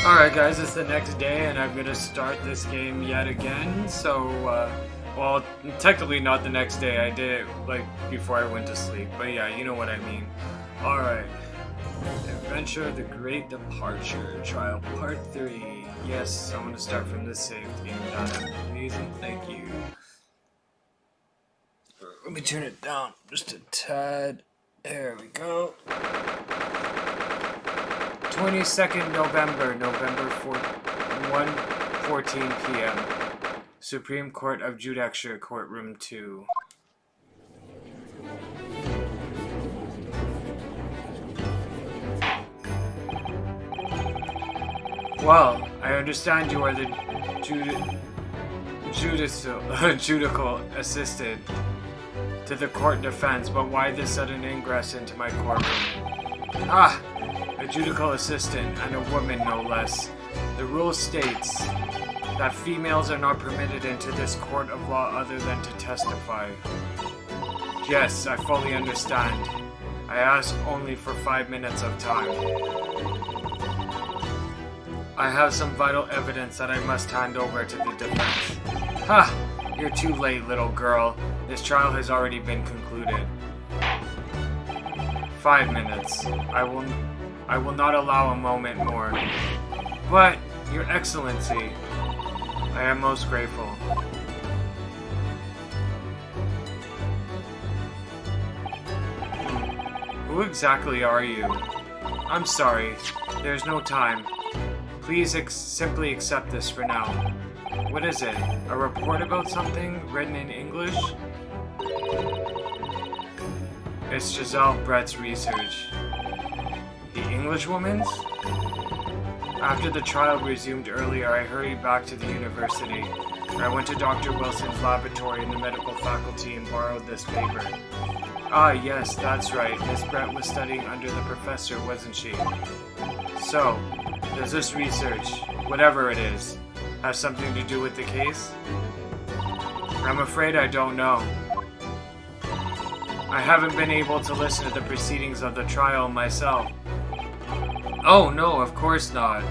Alright guys, it's the next day and I'm gonna start this game yet again, so, well, technically not the next day, I did it, like, before I went to sleep, but yeah, you know what I mean. Alright. Adventure of the Great Departure, Trial Part 3. Yes, I'm gonna start from this save game data. Amazing, thank you. Let me turn it down just a tad. There we go. 22nd November 1:14 p.m. Supreme Court of Judicature, Courtroom 2. Well, I understand you are the judicial assistant to the court defense, but why this sudden ingress into my courtroom? Ah! A judicial assistant, and a woman no less. The rule states that females are not permitted into this court of law other than to testify. Yes, I fully understand. I ask only for 5 minutes of time. I have some vital evidence that I must hand over to the defense. Ha! You're too late, little girl. This trial has already been concluded. 5 minutes. I will not allow a moment more. But, Your Excellency, I am most grateful. Who exactly are you? I'm sorry, there's no time. Please simply accept this for now. What is it? A report about something written in English? It's Giselle Brett's research. The Englishwoman's? After the trial resumed earlier, I hurried back to the university. I went to Dr. Wilson's laboratory in the medical faculty and borrowed this paper. Ah, yes, that's right. Miss Brett was studying under the professor, wasn't she? So, does this research, whatever it is, have something to do with the case? I'm afraid I don't know. I haven't been able to listen to the proceedings of the trial myself. Oh no, of course not.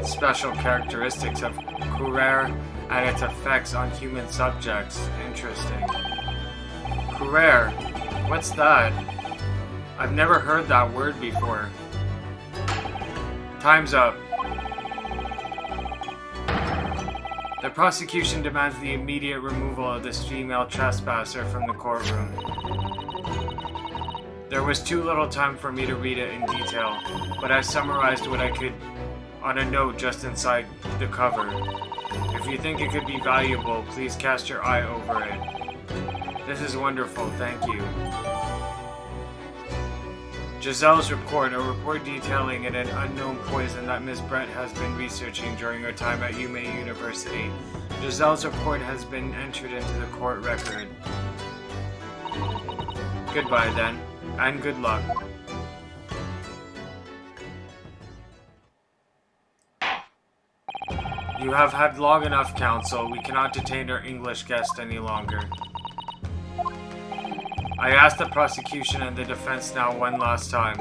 Special characteristics of Coureur and its effects on human subjects. Interesting. Coureur? What's that? I've never heard that word before. Time's up. The prosecution demands the immediate removal of this female trespasser from the courtroom. There was too little time for me to read it in detail, but I summarized what I could on a note just inside the cover. If you think it could be valuable, please cast your eye over it. This is wonderful, thank you. Giselle's report, a report detailing an unknown poison that Miss Brett has been researching during her time at UMA University. Giselle's report has been entered into the court record. Goodbye then, and good luck. You have had long enough, counsel. We cannot detain our English guest any longer. I ask the prosecution and the defense now one last time.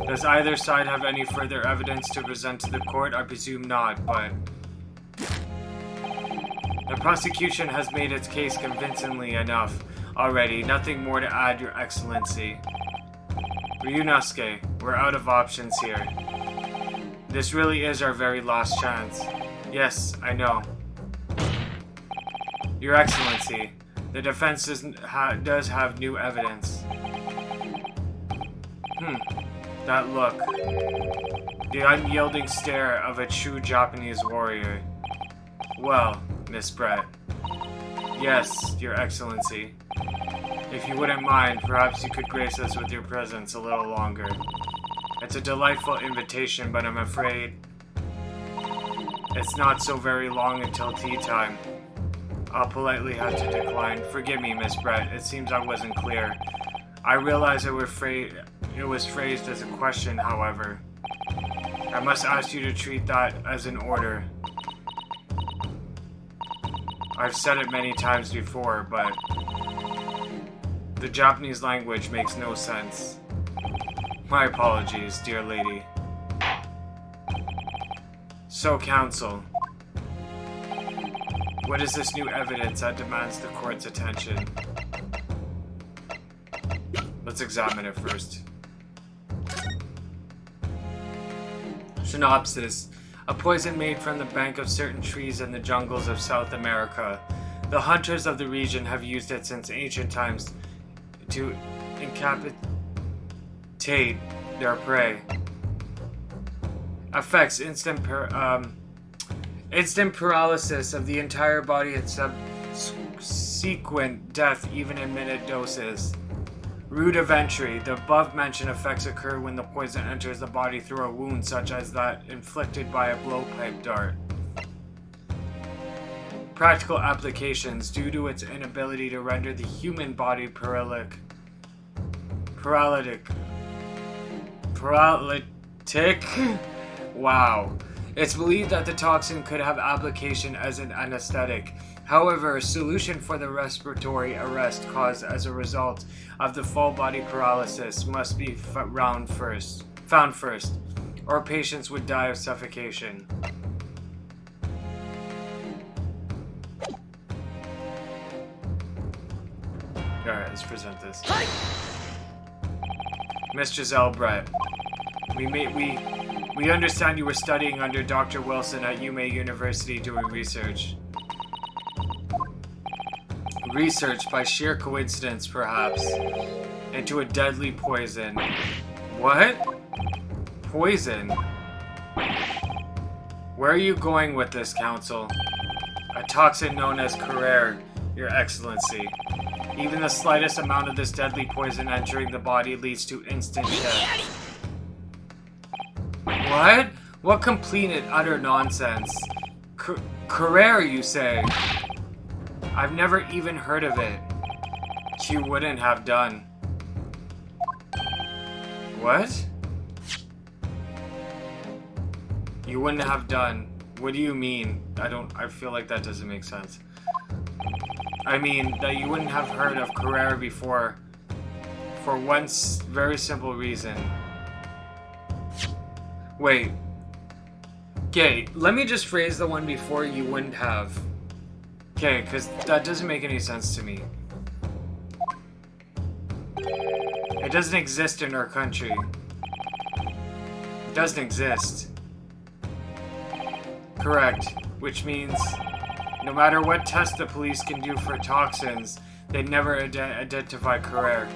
Does either side have any further evidence to present to the court? I presume not, but... The prosecution has made its case convincingly enough already. Nothing more to add, Your Excellency. Ryunosuke, we're out of options here. This really is our very last chance. Yes, I know. Your Excellency, the defense does have new evidence. That look. The unyielding stare of a true Japanese warrior. Well, Miss Brett. Yes, Your Excellency. If you wouldn't mind, perhaps you could grace us with your presence a little longer. It's a delightful invitation, but I'm afraid it's not so very long until tea time. I'll politely have to decline. Forgive me, Miss Brett. It seems I wasn't clear. I realize it was phrased as a question, however. I must ask you to treat that as an order. I've said it many times before, but the Japanese language makes no sense. My apologies, dear lady. So, counsel, what is this new evidence that demands the court's attention? Let's examine it first. Synopsis. A poison made from the bark of certain trees in the jungles of South America. The hunters of the region have used it since ancient times to incapacitate their prey. Affects instant paralysis of the entire body and subsequent death even in minute doses. Route of entry. The above-mentioned effects occur when the poison enters the body through a wound such as that inflicted by a blowpipe dart. Practical applications. Due to its inability to render the human body paralytic. Wow. It's believed that the toxin could have application as an anesthetic. However, a solution for the respiratory arrest caused as a result of the full body paralysis must be found first, or patients would die of suffocation. Alright, let's present this. Miss Giselle Brett, we understand you were studying under Dr. Wilson at UMA University doing research. Research, by sheer coincidence perhaps, into a deadly poison. What? Poison? Where are you going with this, counsel? A toxin known as Carrere, Your Excellency. Even the slightest amount of this deadly poison entering the body leads to instant death. What? What complete and utter nonsense? Carrere, you say? I've never even heard of it. You wouldn't have done. What? You wouldn't have done. What do you mean? I feel like that doesn't make sense. I mean, that you wouldn't have heard of Carrere before for one very simple reason. Wait. Okay, let me just phrase the one before you wouldn't have. Okay, because that doesn't make any sense to me. It doesn't exist in our country. It doesn't exist. Correct. Which means no matter what test the police can do for toxins, they never identify Carrere.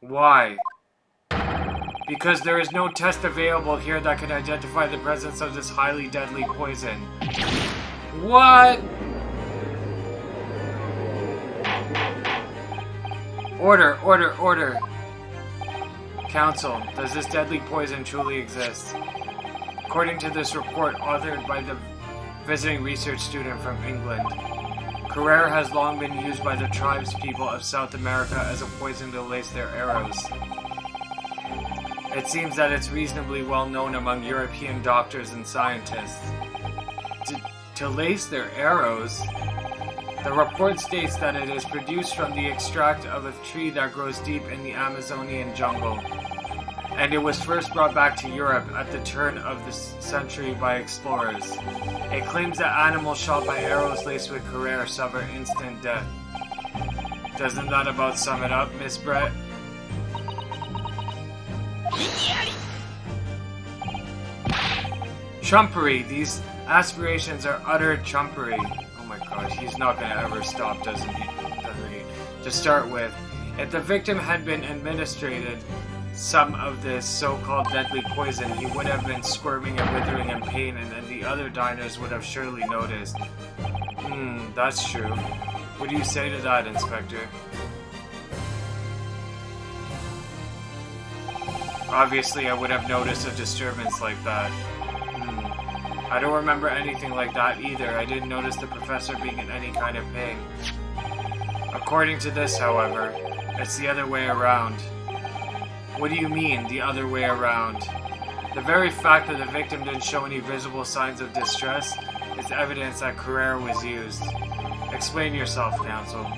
Why? Because there is no test available here that can identify the presence of this highly deadly poison. What? Order. Counsel, does this deadly poison truly exist? According to this report authored by the visiting research student from England, Carrere has long been used by the tribespeople of South America as a poison to lace their arrows. It seems that it's reasonably well known among European doctors and scientists. To lace their arrows? The report states that it is produced from the extract of a tree that grows deep in the Amazonian jungle, and it was first brought back to Europe at the turn of the century by explorers. It claims that animals shot by arrows laced with Carrere suffer instant death. Doesn't that about sum it up, Miss Brett? Trumpery. These aspirations are utter trumpery. Oh my gosh, he's not gonna ever stop, doesn't he? To start with, if the victim had been administered some of this so-called deadly poison, he would have been squirming and withering in pain, and then the other diners would have surely noticed. That's true. What do you say to that, Inspector? Obviously, I would have noticed a disturbance like that. I don't remember anything like that either. I didn't notice the professor being in any kind of pain. According to this, however, it's the other way around. What do you mean, the other way around? The very fact that the victim didn't show any visible signs of distress is evidence that Carrere was used. Explain yourself, counsel.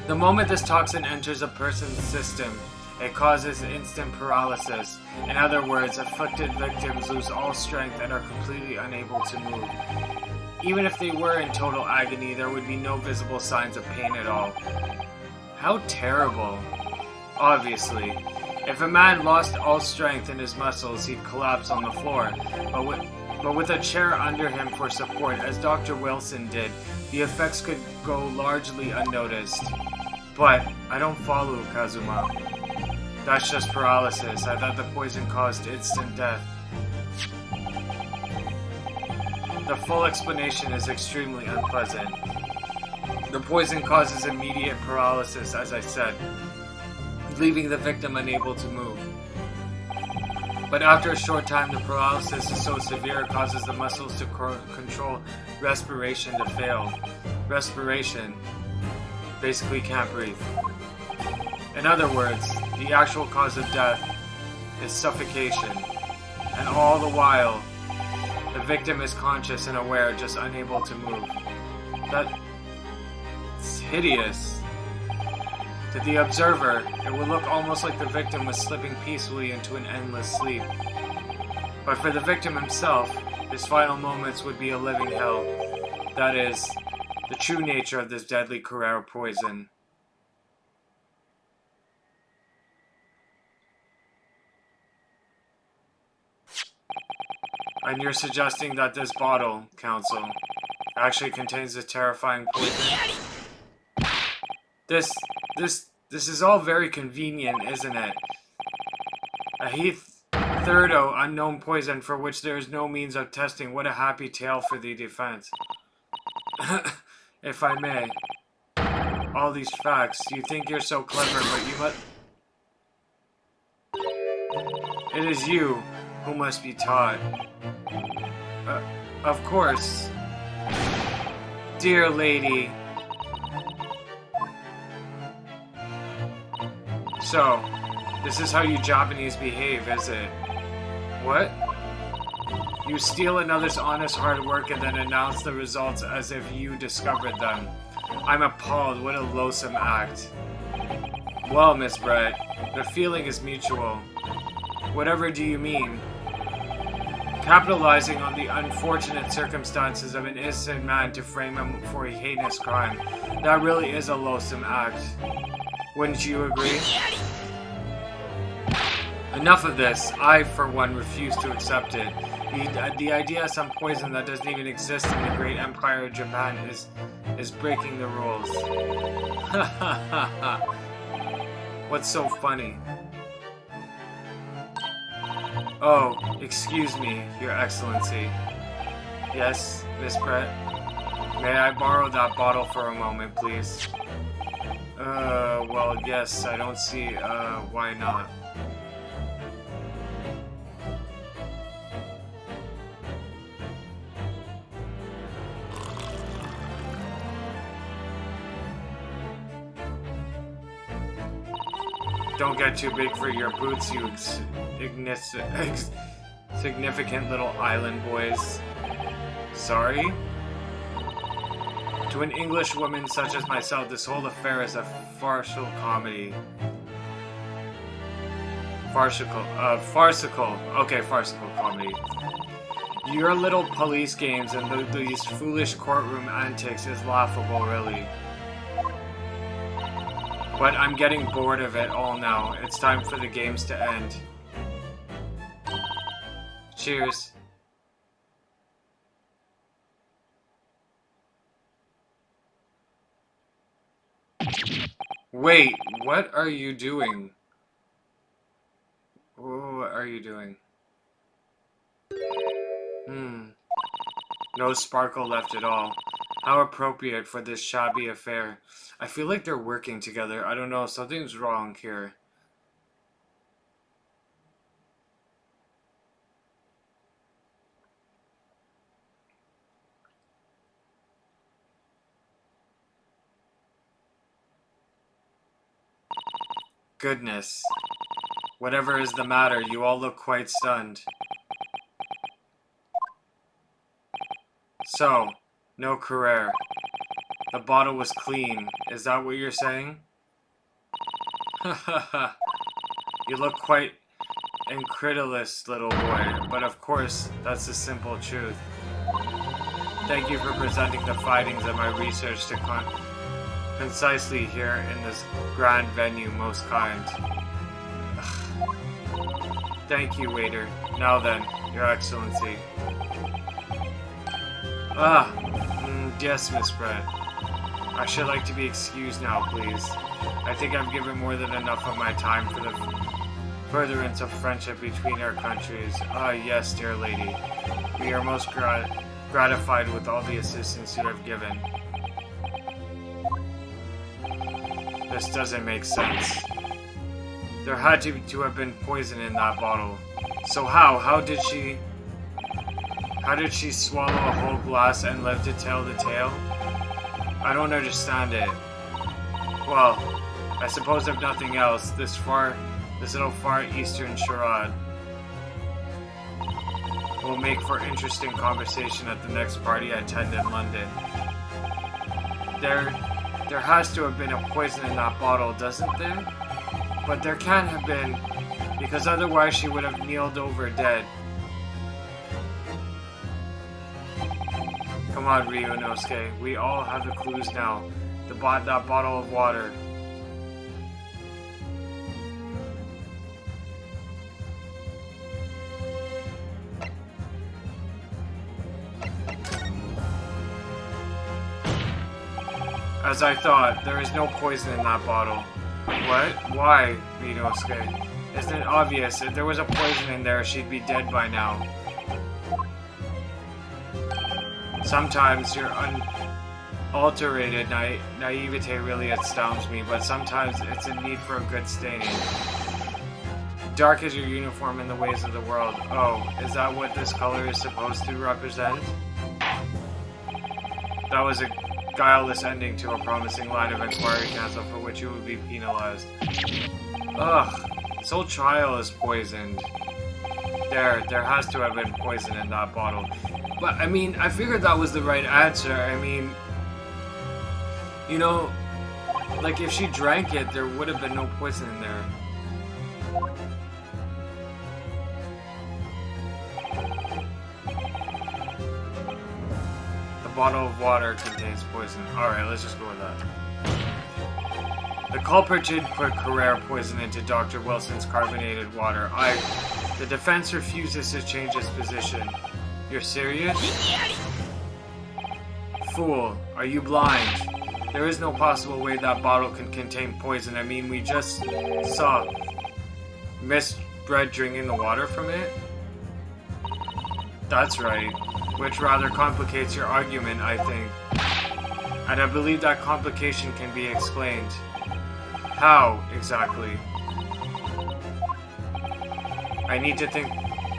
The moment this toxin enters a person's system, It causes instant paralysis. In other words, afflicted victims lose all strength and are completely unable to move. Even if they were in total agony, there would be no visible signs of pain at all. How terrible. Obviously, if a man lost all strength in his muscles, he'd collapse on the floor. But with a chair under him for support, as Dr. Wilson did, the effects could go largely unnoticed. But I don't follow, Kazuma. That's just paralysis. I thought the poison caused instant death. The full explanation is extremely unpleasant. The poison causes immediate paralysis, as I said, leaving the victim unable to move. But after a short time, the paralysis is so severe it causes the muscles to control respiration to fail. Respiration. Basically can't breathe. In other words, the actual cause of death is suffocation. And all the while, the victim is conscious and aware, just unable to move. That's hideous. To the observer, it would look almost like the victim was slipping peacefully into an endless sleep. But for the victim himself, his final moments would be a living hell. That is, the true nature of this deadly Carrera poison. And you're suggesting that this bottle, Counsel, actually contains a terrifying poison? This is all very convenient, isn't it? A hitherto unknown poison for which there is no means of testing. What a happy tale for the defense. If I may. All these facts. You think you're so clever, but you must... It is you who must be taught. Of course. Dear lady. So, this is how you Japanese behave, is it? What? You steal another's honest hard work and then announce the results as if you discovered them. I'm appalled. What a loathsome act. Well, Miss Brett, the feeling is mutual. Whatever do you mean? Capitalizing on the unfortunate circumstances of an innocent man to frame him for a heinous crime. That really is a loathsome act. Wouldn't you agree? Enough of this. I, for one, refuse to accept it. The idea of some poison that doesn't even exist in the great empire of Japan is breaking the rules. Ha ha ha ha. What's so funny? Oh, excuse me, Your Excellency. Yes, Miss Brett? May I borrow that bottle for a moment, please? Well, yes, I don't see, why not? Don't get too big for your boots, you significant little island boys. Sorry? To an English woman such as myself, this whole affair is a farcical comedy. Farcical. Okay, farcical comedy. Your little police games and these foolish courtroom antics is laughable, really. But I'm getting bored of it all now. It's time for the games to end. Cheers. Wait, what are you doing? What are you doing? No sparkle left at all. How appropriate for this shabby affair. I feel like they're working together. I don't know, something's wrong here. Goodness. Whatever is the matter, you all look quite stunned. So, no Carrere. The bottle was clean. Is that what you're saying? Ha ha ha. You look quite incredulous, little boy, but of course, that's the simple truth. Thank you for presenting the findings of my research to concisely here in this grand venue, most kind. Ugh. Thank you, waiter. Now then, Your Excellency. Yes, Miss Brett. I should like to be excused now, please. I think I've given more than enough of my time for the furtherance of friendship between our countries. Yes, dear lady. We are most gratified with all the assistance you have given. This doesn't make sense. There had to have been poison in that bottle. So how did she swallow a whole glass and live to tell the tale? I don't understand it. Well, I suppose if nothing else, this little far eastern charade will make for interesting conversation at the next party I attend in London. There has to have been a poison in that bottle, doesn't there? But there can't have been, because otherwise she would have kneeled over dead. Come on, Ryunosuke. We all have the clues now. That bottle of water. As I thought, there is no poison in that bottle. What? Why, Ryunosuke? Isn't it obvious? If there was a poison in there, she'd be dead by now. Sometimes your unalterated naivete really astounds me, but sometimes it's a need for a good staining. Dark is your uniform in the ways of the world. Oh, is that what this color is supposed to represent? That was a guileless ending to a promising line of inquiry cancel for which you would be penalized. Ugh, this whole trial is poisoned. There has to have been poison in that bottle. But, I mean, I figured that was the right answer. I mean, you know, like if she drank it, there would have been no poison in there. The bottle of water contains poison. Alright, let's just go with that. The culprit did put Carrere poison into Dr. Wilson's carbonated water. The defense refuses to change its position. You're serious? Fool, are you blind? There is no possible way that bottle can contain poison. I mean, we just saw Miss Bread drinking the water from it? That's right. Which rather complicates your argument, I think. And I believe that complication can be explained. How, exactly? I need to think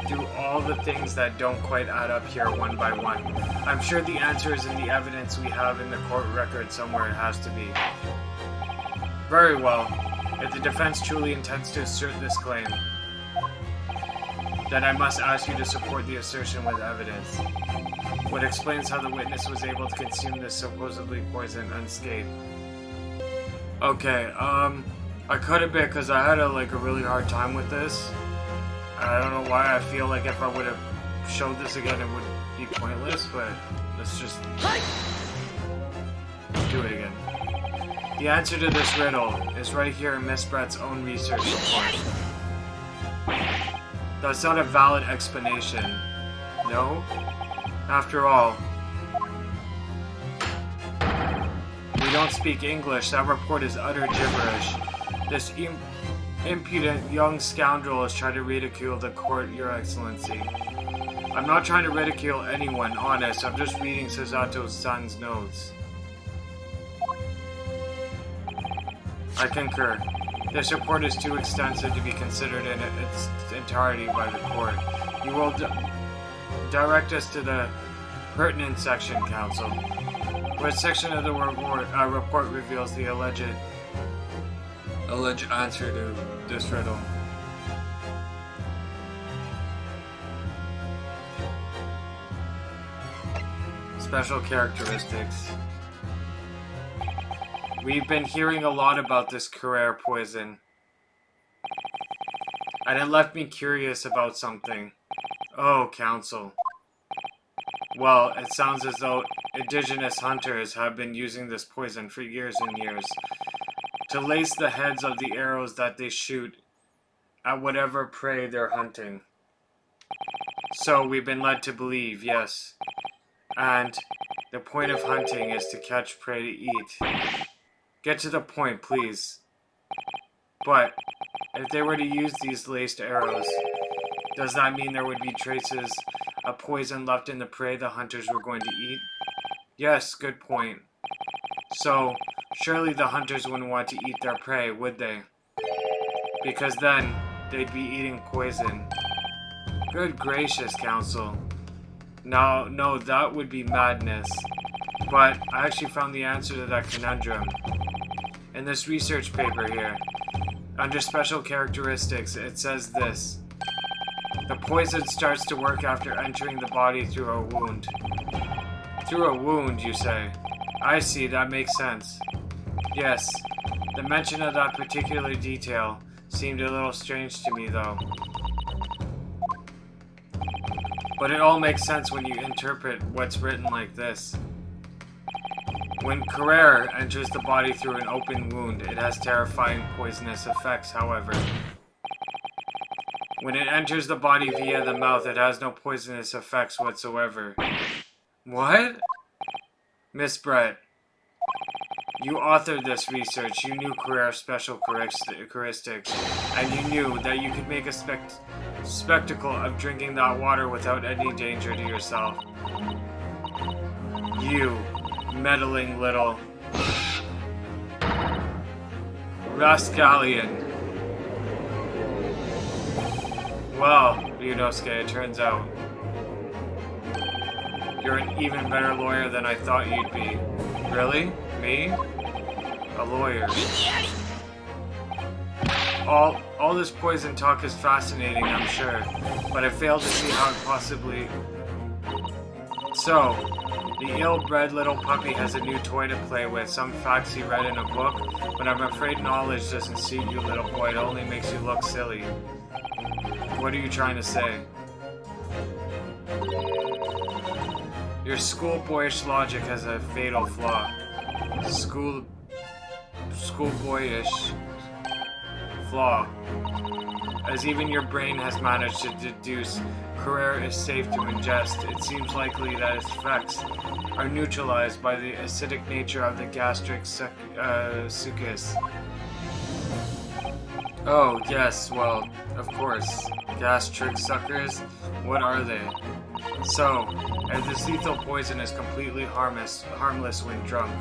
through all the things that don't quite add up here one by one. I'm sure the answer is in the evidence we have in the court record somewhere. It has to be. Very well. If the defense truly intends to assert this claim, then I must ask you to support the assertion with evidence. What explains how the witness was able to consume this supposedly poison unscathed. Okay, I cut a bit because I had a really hard time with this. I don't know why. I feel like if I would have showed this again, it would be pointless, but let's just do it again. The answer to this riddle is right here in Miss Brett's own research report. That's not a valid explanation. No? After all, we don't speak English. That report is utter gibberish. This impudent young scoundrel is trying to ridicule the court, Your Excellency. I'm not trying to ridicule anyone, honest. I'm just reading Sasato's son's notes. I concur. This report is too extensive to be considered in its entirety by the court. You will direct us to the pertinent section, Counsel. Which section of the report reveals the alleged answer to this riddle? Special characteristics. We've been hearing a lot about this Carrere poison. and it left me curious about something. Oh, Council. Well, it sounds as though indigenous hunters have been using this poison for years and years to lace the heads of the arrows that they shoot at whatever prey they're hunting. So we've been led to believe, yes. And the point of hunting is to catch prey to eat. Get to the point, please. But if they were to use these laced arrows, does that mean there would be traces of poison left in the prey the hunters were going to eat? Yes, good point. So, surely the hunters wouldn't want to eat their prey, would they? Because then, they'd be eating poison. Good gracious, Council. No, that would be madness. But I actually found the answer to that conundrum in this research paper here. Under special characteristics, it says this. The poison starts to work after entering the body through a wound. Through a wound, you say? I see, that makes sense. Yes, the mention of that particular detail seemed a little strange to me, though. But it all makes sense when you interpret what's written like this. When Carrere enters the body through an open wound, it has terrifying poisonous effects, however. When it enters the body via the mouth, it has no poisonous effects whatsoever. What? Miss Brett, you authored this research, you knew Carrere's special characteristics, and you knew that you could make a spectacle of drinking that water without any danger to yourself. You meddling little rascallion. Well, Ryunosuke, it turns out you're an even better lawyer than I thought you'd be. Really? Me? A lawyer. All this poison talk is fascinating, I'm sure, but I fail to see how it possibly... So, the ill-bred little puppy has a new toy to play with, some facts he read in a book, but I'm afraid knowledge doesn't suit you, little boy, it only makes you look silly. What are you trying to say? Your schoolboyish logic has a fatal flaw. Schoolboyish flaw. As even your brain has managed to deduce, Carrere is safe to ingest. It seems likely that its effects are neutralized by the acidic nature of the gastric succus. Oh, yes, well, of course. Gastric suckers? What are they? So, if this lethal poison is completely harmless when drunk,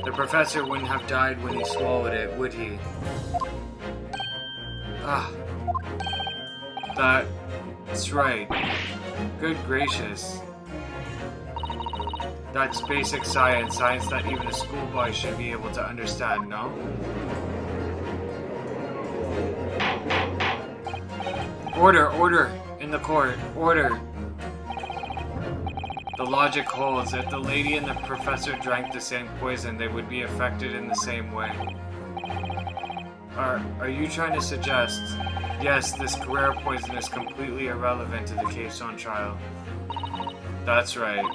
the professor wouldn't have died when he swallowed it, would he? Ah. That's right. Good gracious. That's basic science that even a schoolboy should be able to understand, no? Order! In the court, order! The logic holds. If the lady and the professor drank the same poison, they would be affected in the same way. Are you trying to suggest... Yes, this Carrere poison is completely irrelevant to the case on trial. That's right.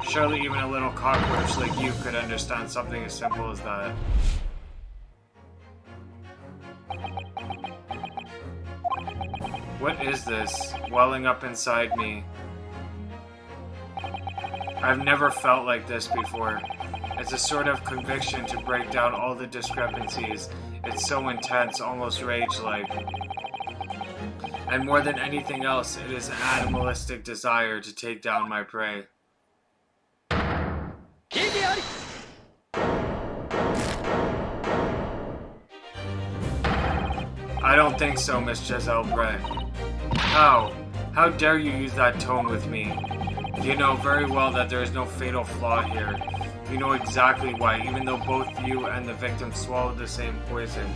Surely even a little cockroach like you could understand something as simple as that. What is this welling up inside me? I've never felt like this before. It's a sort of conviction to break down all the discrepancies. It's so intense, almost rage-like. And more than anything else, it is an animalistic desire to take down my prey. I don't think so, Miss Giselle Brett. How? How dare you use that tone with me? You know very well that there is no fatal flaw here. You know exactly why, even though both you and the victim swallowed the same poison.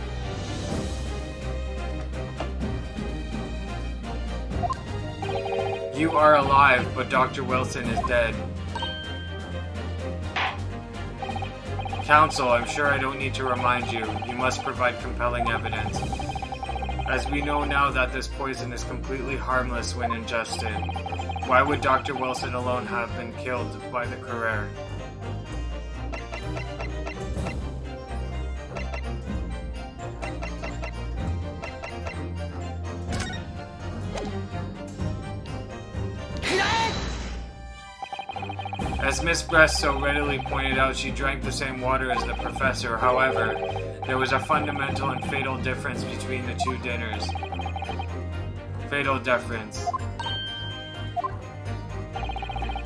You are alive, but Dr. Wilson is dead. Counsel, I'm sure I don't need to remind you. You must provide compelling evidence. As we know now that this poison is completely harmless when ingested, why would Dr. Wilson alone have been killed by the Carrere? As Miss Brest so readily pointed out, she drank the same water as the professor. However, there was a fundamental and fatal difference between the two dinners. Fatal difference.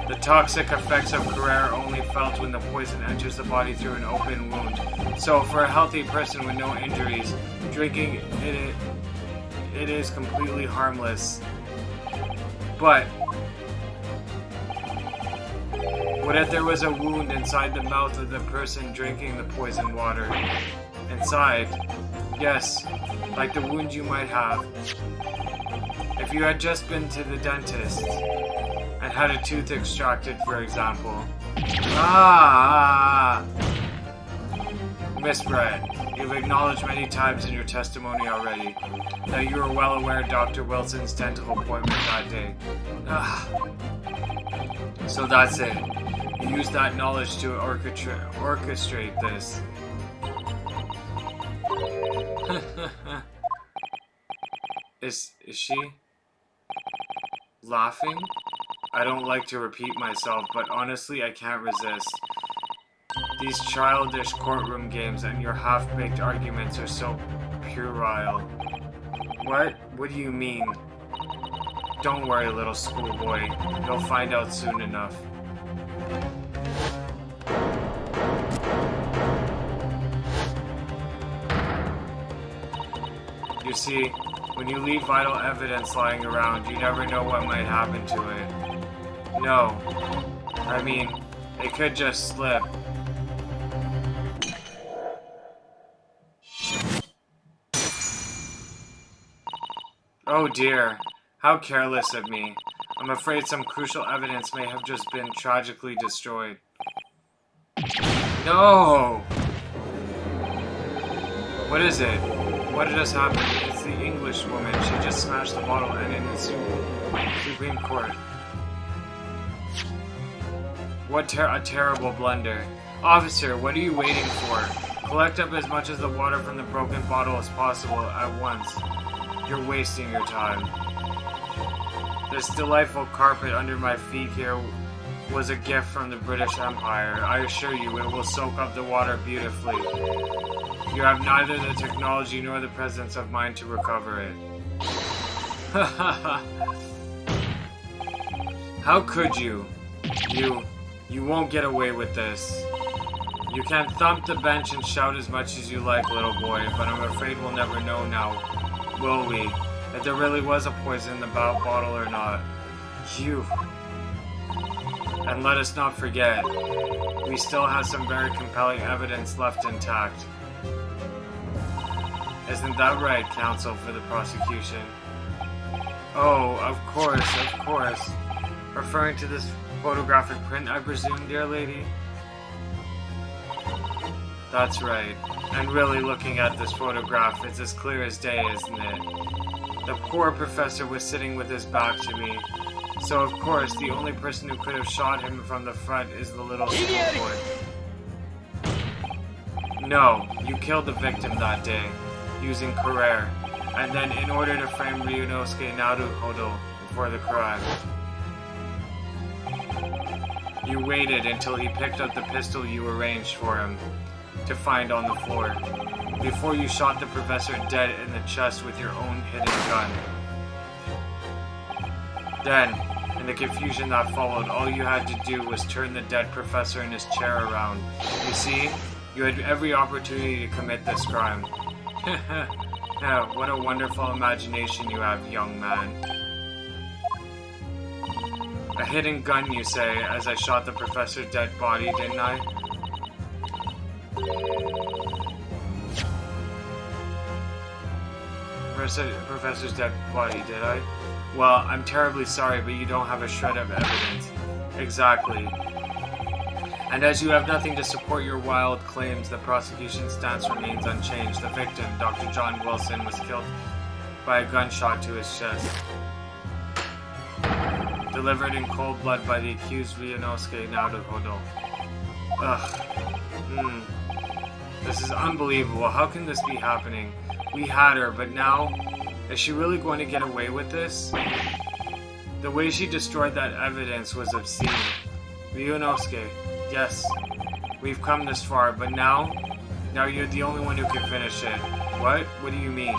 The toxic effects of Carrere are only felt when the poison enters the body through an open wound. So, for a healthy person with no injuries, drinking it is completely harmless. But what if there was a wound inside the mouth of the person drinking the poisoned water? Inside? Yes, like the wound you might have. If you had just been to the dentist and had a tooth extracted, for example. Miss Brett, you've acknowledged many times in your testimony already that you were well aware of Dr. Wilson's dental appointment that day. So that's it. You used that knowledge to orchestrate this. Is she laughing? I don't like to repeat myself, but honestly, I can't resist. These childish courtroom games and your half-baked arguments are so puerile. What? What do you mean? Don't worry, little schoolboy. You'll find out soon enough. You see, when you leave vital evidence lying around, you never know what might happen to it. No. I mean, it could just slip. Oh dear. How careless of me. I'm afraid some crucial evidence may have just been tragically destroyed. No! What is it? What just happened? It's the English woman. She just smashed the bottle and in the Supreme Court. What a terrible blunder. Officer, what are you waiting for? Collect up as much of the water from the broken bottle as possible at once. You're wasting your time. This delightful carpet under my feet here was a gift from the British Empire. I assure you, it will soak up the water beautifully. You have neither the technology nor the presence of mind to recover it. How could you? You won't get away with this. You can thump the bench and shout as much as you like, little boy, but I'm afraid we'll never know now, will we? If there really was a poison in the bottle or not. And let us not forget, we still have some very compelling evidence left intact. Isn't that right, counsel for the prosecution? Oh, of course. Referring to this photographic print, I presume, dear lady? That's right. And really looking at this photograph, it's as clear as day, isn't it? The poor professor was sitting with his back to me. So of course, the only person who could have shot him from the front is the little schoolboy. No, you killed the victim that day, using Carrere, and then in order to frame Ryunosuke Naruhodo for the crime. You waited until he picked up the pistol you arranged for him to find on the floor, before you shot the professor dead in the chest with your own hidden gun. Then, in the confusion that followed, all you had to do was turn the dead professor in his chair around. You see, you had every opportunity to commit this crime. Yeah, what a wonderful imagination you have, young man. A hidden gun, you say, as I shot the professor's dead body, didn't I? Professor's dead body, did I? Well, I'm terribly sorry, but you don't have a shred of evidence. Exactly. And as you have nothing to support your wild claims, the prosecution's stance remains unchanged. The victim, Dr. John Wilson, was killed by a gunshot to his chest. Delivered in cold blood by the accused Ryunosuke Naruhodo. Ugh. This is unbelievable. How can this be happening? We had her, but now? Is she really going to get away with this? The way she destroyed that evidence was obscene. Ryunosuke, yes, we've come this far, but now you're the only one who can finish it. What? What do you mean?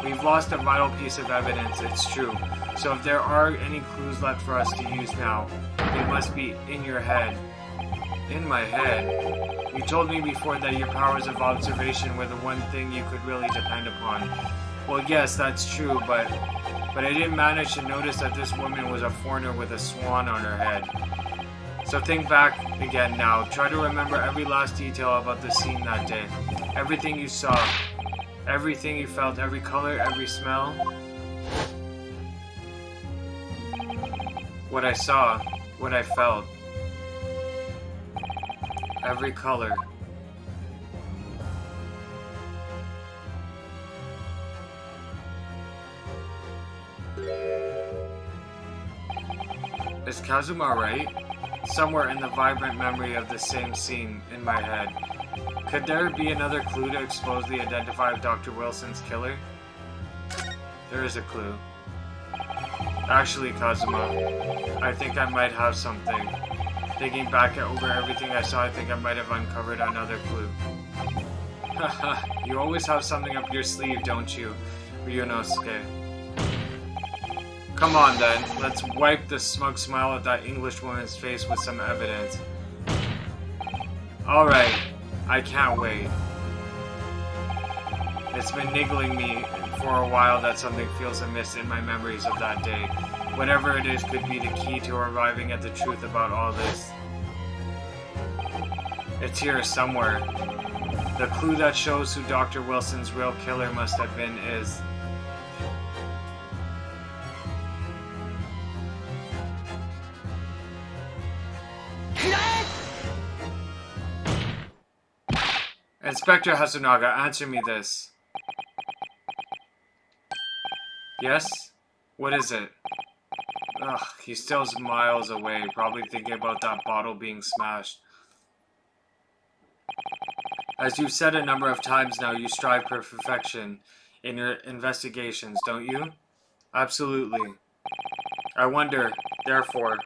We've lost a vital piece of evidence, it's true. So if there are any clues left for us to use now, they must be in your head. In my head? You told me before that your powers of observation were the one thing you could really depend upon. Well, yes, that's true, but I didn't manage to notice that this woman was a foreigner with a swan on her head. So think back again now. Try to remember every last detail about the scene that day. Everything you saw. Everything you felt. Every color. Every smell. What I saw. What I felt. Every color. Is Kazuma right? Somewhere in the vibrant memory of the same scene in my head. Could there be another clue to expose the identity of Dr. Wilson's killer? There is a clue. Actually, Kazuma, I think I might have something. Thinking back over everything I saw, I think I might have uncovered another clue. Haha, you always have something up your sleeve, don't you, Ryunosuke? Come on then, let's wipe the smug smile of that English woman's face with some evidence. Alright, I can't wait. It's been niggling me for a while that something feels amiss in my memories of that day. Whatever it is could be the key to arriving at the truth about all this. It's here somewhere. The clue that shows who Dr. Wilson's real killer must have been is... Inspector Hasunaga, answer me this. Yes? What is it? Ugh, he still's miles away, probably thinking about that bottle being smashed. As you've said a number of times now, you strive for perfection in your investigations, don't you? Absolutely. I wonder, therefore,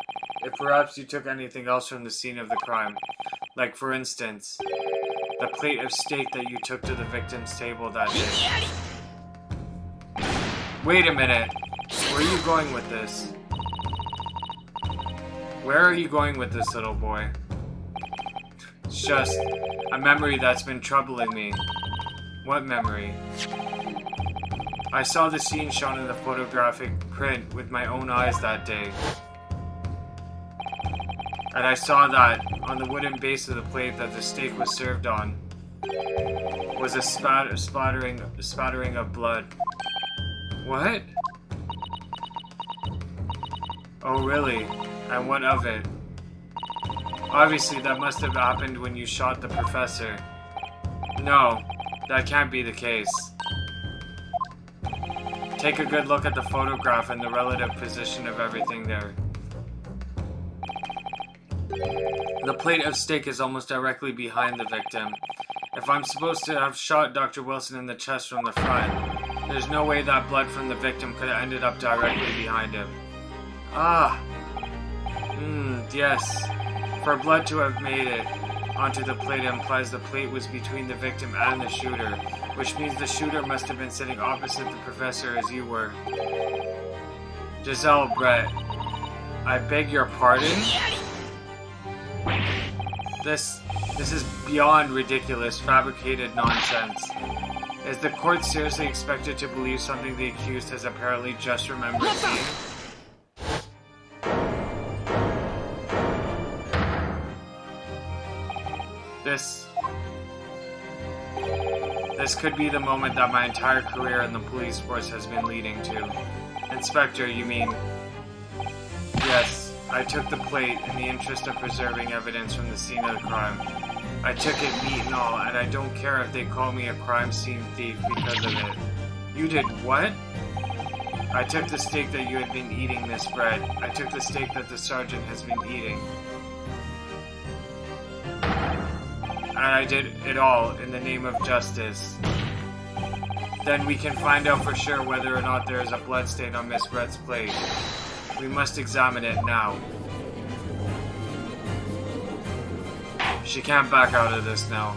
if perhaps you took anything else from the scene of the crime. Like, for instance, the plate of steak that you took to the victim's table that day. Wait a minute. Where are you going with this? Where are you going with this, little boy? It's just a memory that's been troubling me. What memory? I saw the scene shown in the photographic print with my own eyes that day. And I saw that on the wooden base of the plate that the steak was served on was a splattering of blood. What? Oh really? And what of it? Obviously that must have happened when you shot the professor. No, that can't be the case. Take a good look at the photograph and the relative position of everything there. The plate of steak is almost directly behind the victim. If I'm supposed to have shot Dr. Wilson in the chest from the front, there's no way that blood from the victim could have ended up directly behind him. Ah! Yes. For blood to have made it onto the plate implies the plate was between the victim and the shooter, which means the shooter must have been sitting opposite the professor as you were. Giselle Brett, I beg your pardon? This is beyond ridiculous, fabricated nonsense. Is the court seriously expected to believe something the accused has apparently just remembered seeing? This could be the moment that my entire career in the police force has been leading to. Inspector, you mean? Yes, I took the plate in the interest of preserving evidence from the scene of the crime. I took it meat and all, and I don't care if they call me a crime scene thief because of it. You did what? I took the steak that you had been eating, Miss Bread. I took the steak that the sergeant has been eating. And I did it all in the name of justice. Then we can find out for sure whether or not there is a bloodstain on Miss Bread's plate. We must examine it now. She can't back out of this now.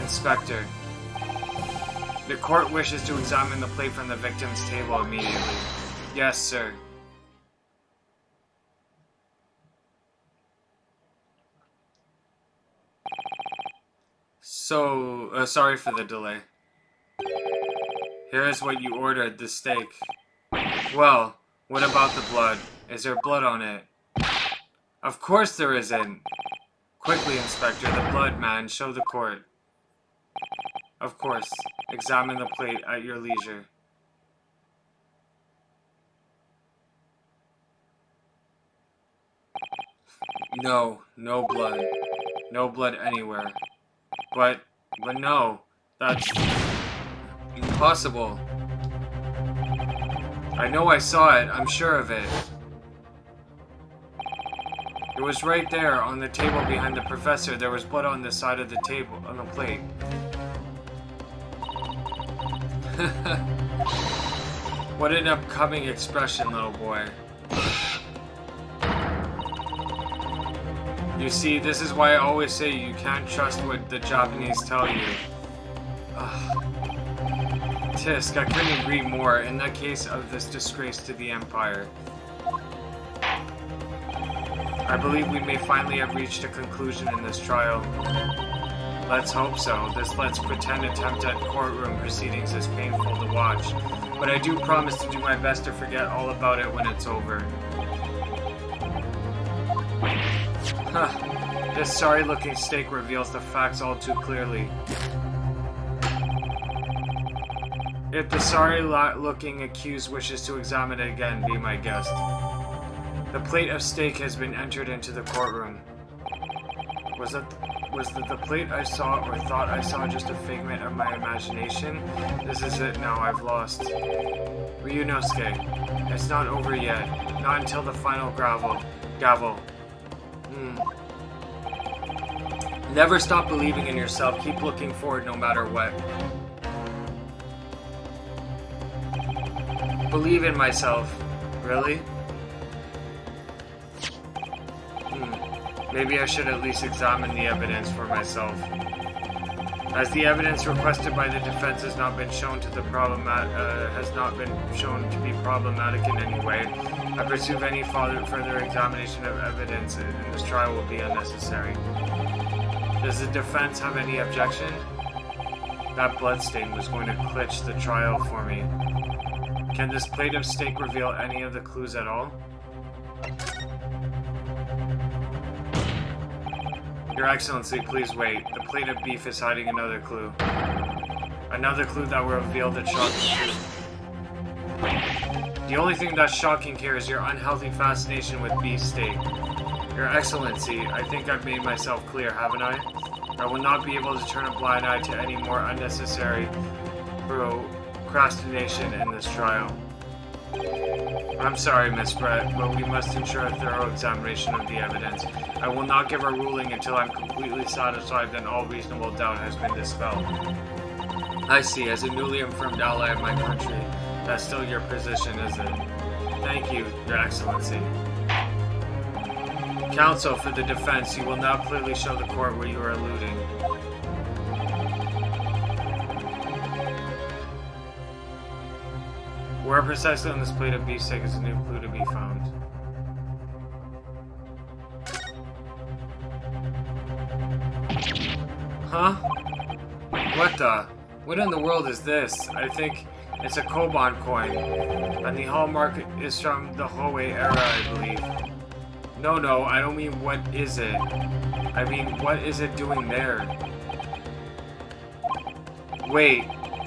Inspector. The court wishes to examine the plate from the victim's table immediately. Yes, sir. So, sorry for the delay. Here is what you ordered, the steak. Well, what about the blood? Is there blood on it? Of course there isn't. Quickly, Inspector, the blood, man. Show the court. Of course. Examine the plate at your leisure. No, no blood. No blood anywhere. But no, that's impossible. I know I saw it, I'm sure of it. It was right there on the table behind the professor. There was blood on the side of the table, on the plate. What an upcoming expression, little boy. You see, this is why I always say you can't trust what the Japanese tell you. Tisk, I couldn't agree more in the case of this disgrace to the Empire. I believe we may finally have reached a conclusion in this trial. Let's hope so. This let's pretend attempt at courtroom proceedings is painful to watch, but I do promise to do my best to forget all about it when it's over. Huh. This sorry-looking steak reveals the facts all too clearly. If the sorry-looking accused wishes to examine it again, be my guest. The plate of steak has been entered into the courtroom. Was the plate I saw or thought I saw just a figment of my imagination? This is it now, I've lost. Ryunosuke, it's not over yet. Not until the final gavel. Never stop believing in yourself. Keep looking forward no matter what. Believe in myself. Really? Maybe I should at least examine the evidence for myself. As the evidence requested by the defense has not been shown to be problematic in any way, I presume any further examination of evidence in this trial will be unnecessary. Does the defense have any objection? That bloodstain was going to glitch the trial for me. Can this plate of steak reveal any of the clues at all? Your Excellency, please wait. The plate of beef is hiding another clue. Another clue that will reveal the shocking truth. The only thing that's shocking here is your unhealthy fascination with beef steak. Your Excellency, I think I've made myself clear, haven't I? I will not be able to turn a blind eye to any more unnecessary procrastination in this trial. I'm sorry, Miss Brett, but we must ensure a thorough examination of the evidence. I will not give a ruling until I'm completely satisfied that all reasonable doubt has been dispelled. I see. As a newly affirmed ally of my country, that's still your position, is it? Thank you, Your Excellency. Counsel for the defense, you will now clearly show the court where you are alluding. Where precisely on this plate of beefsteak is a new clue to be found? Huh? What in the world is this? I think it's a Koban coin, and the hallmark is from the Hoei era, I believe. No, I don't mean what is it. I mean, what is it doing there? Wait,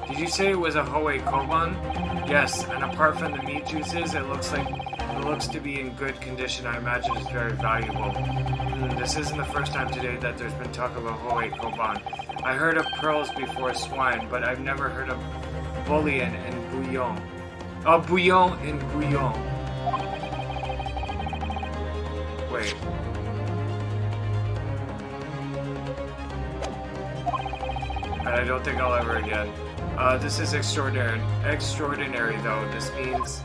did you say it was a Hoei Koban? Yes, and apart from the meat juices, it looks to be in good condition. I imagine it's very valuable. This isn't the first time today that there's been talk of a Hoei Koban. I heard of pearls before swine, but I've never heard of bouillon and bouillon. Oh, bouillon and bouillon. Wait. I don't think I'll ever again. This is extraordinary. Extraordinary, though. This means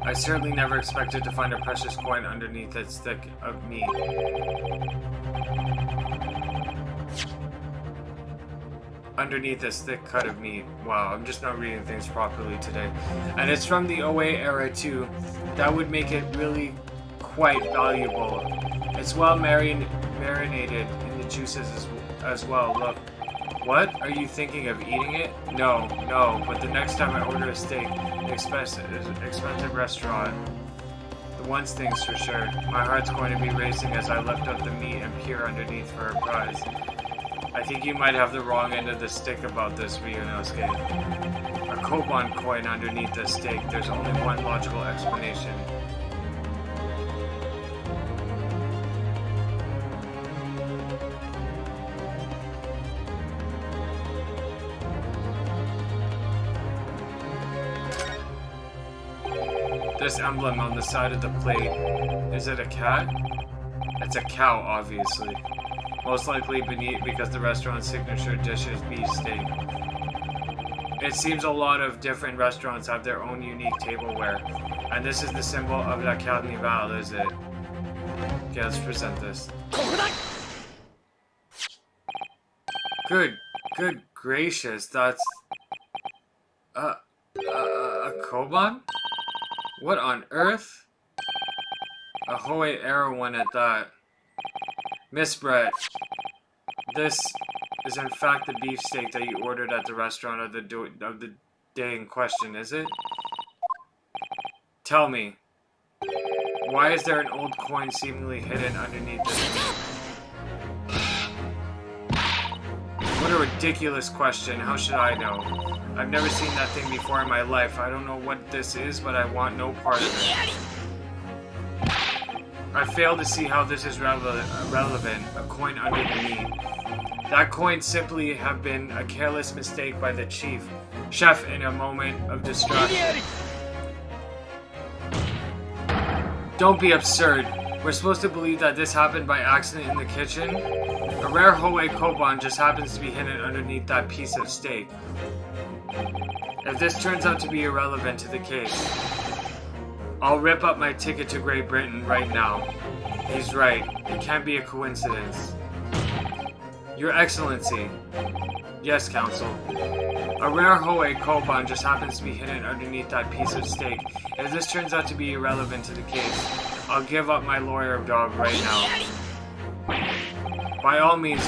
I certainly never expected to find a precious coin underneath that stick of meat. Underneath this thick cut of meat. Wow, I'm just not reading things properly today. And it's from the OA era too. That would make it really quite valuable. It's well marinated in the juices as well. Look. What? Are you thinking of eating it? No, but the next time I order a steak in an expensive restaurant, the one thing's for sure. My heart's going to be racing as I lift up the meat and peer underneath for a prize. I think you might have the wrong end of the stick about this, Ryunosuke. A Koban coin underneath the steak. There's only one logical explanation. This emblem on the side of the plate, is it a cat? It's a cow, obviously. Most likely beneath because the restaurant's signature dish is beef steak. It seems a lot of different restaurants have their own unique tableware, and this is the symbol of La Carnival, is it? Okay, let's present this. Good gracious, that's a Koban? What on earth? A Hoei era one at that. Miss Brett, this is in fact the beefsteak that you ordered at the restaurant of the day in question, is it? Tell me, why is there an old coin seemingly hidden underneath this meat? What a ridiculous question. How should I know? I've never seen that thing before in my life. I don't know what this is, but I want no part of it. I fail to see how this is relevant. A coin under the meat. That coin simply have been a careless mistake by the chef in a moment of distraction. Don't be absurd. We're supposed to believe that this happened by accident in the kitchen? A rare Hoei Koban just happens to be hidden underneath that piece of steak. If this turns out to be irrelevant to the case, I'll rip up my ticket to Great Britain right now. He's right. It can't be a coincidence. Your Excellency. Yes, Counsel. A rare Hoei Koban just happens to be hidden underneath that piece of steak. If this turns out to be irrelevant to the case, I'll give up my lawyer job right now. By all means,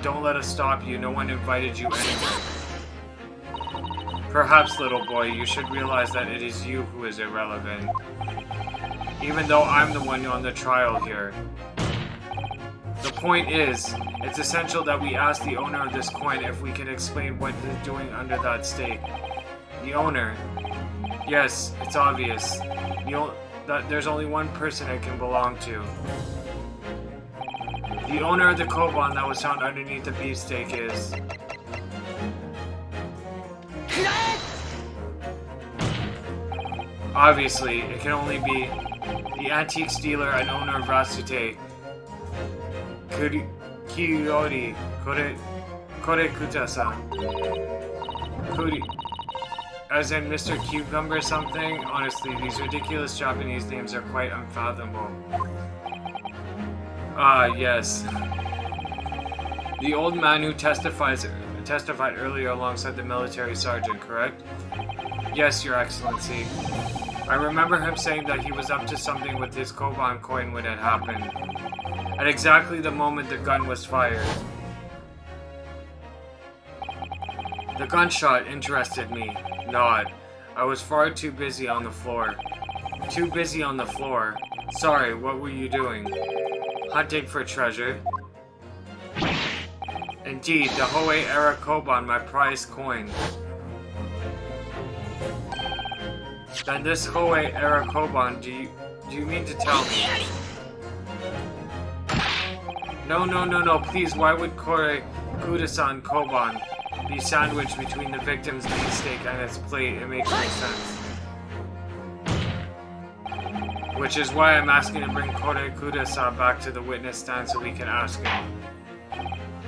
don't let us stop you. No one invited you anywhere. Perhaps, little boy, you should realize that it is you who is irrelevant. Even though I'm the one on the trial here. The point is, it's essential that we ask the owner of this coin if we can explain what he's doing under that steak. The owner? Yes, it's obvious. That there's only one person it can belong to. The owner of the Koban that was found underneath the beefsteak is... Obviously, it can only be the antiques dealer and owner of Rasute, Kiyori Korekuta-san. As in Mr. Cucumber something? Honestly, these ridiculous Japanese names are quite unfathomable. Ah, yes. The old man who testified earlier alongside the military sergeant, correct? Yes, Your Excellency. I remember him saying that he was up to something with his Koban coin when it happened. At exactly the moment the gun was fired. The gunshot interested me. Not. I was far too busy on the floor. Too busy on the floor? Sorry, what were you doing? Hunting for treasure. Indeed, the Hoei era Koban, my prized coin. Then this Hoei era Koban, do you mean to tell me? No, please, why would Kuda-san Koban be sandwiched between the victim's beefsteak and its plate. It makes no sense. Which is why I'm asking to bring Kore Kuda-san back to the witness stand so we can ask him.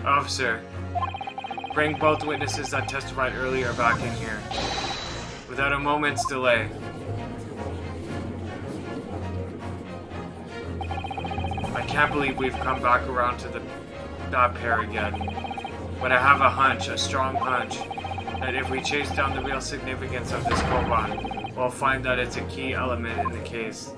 Officer, bring both witnesses that testified earlier back in here. Without a moment's delay. I can't believe we've come back around to that pair again. But I have a hunch, a strong hunch, that if we chase down the real significance of this Koban, we'll find that it's a key element in the case.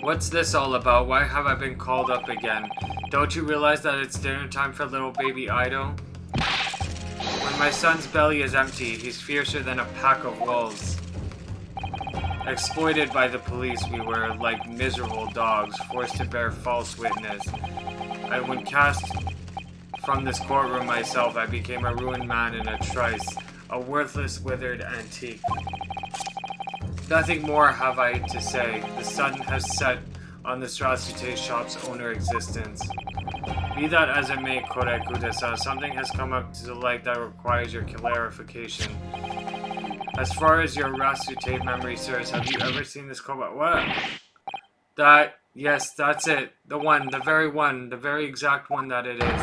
What's this all about? Why have I been called up again? Don't you realize that it's dinner time for little baby Ido? When my son's belly is empty, he's fiercer than a pack of wolves. Exploited by the police, we were like miserable dogs, forced to bear false witness. And when cast from this courtroom myself, I became a ruined man in a trice, a worthless, withered antique. Nothing more have I to say. The sun has set on this Rasute shop's owner existence. Be that as it may, Kore Kuda-san, something has come up to the light that requires your clarification. As far as your Rasute memory serves, have you ever seen this Koba? What? That, yes, that's it. The one, the very exact one that it is.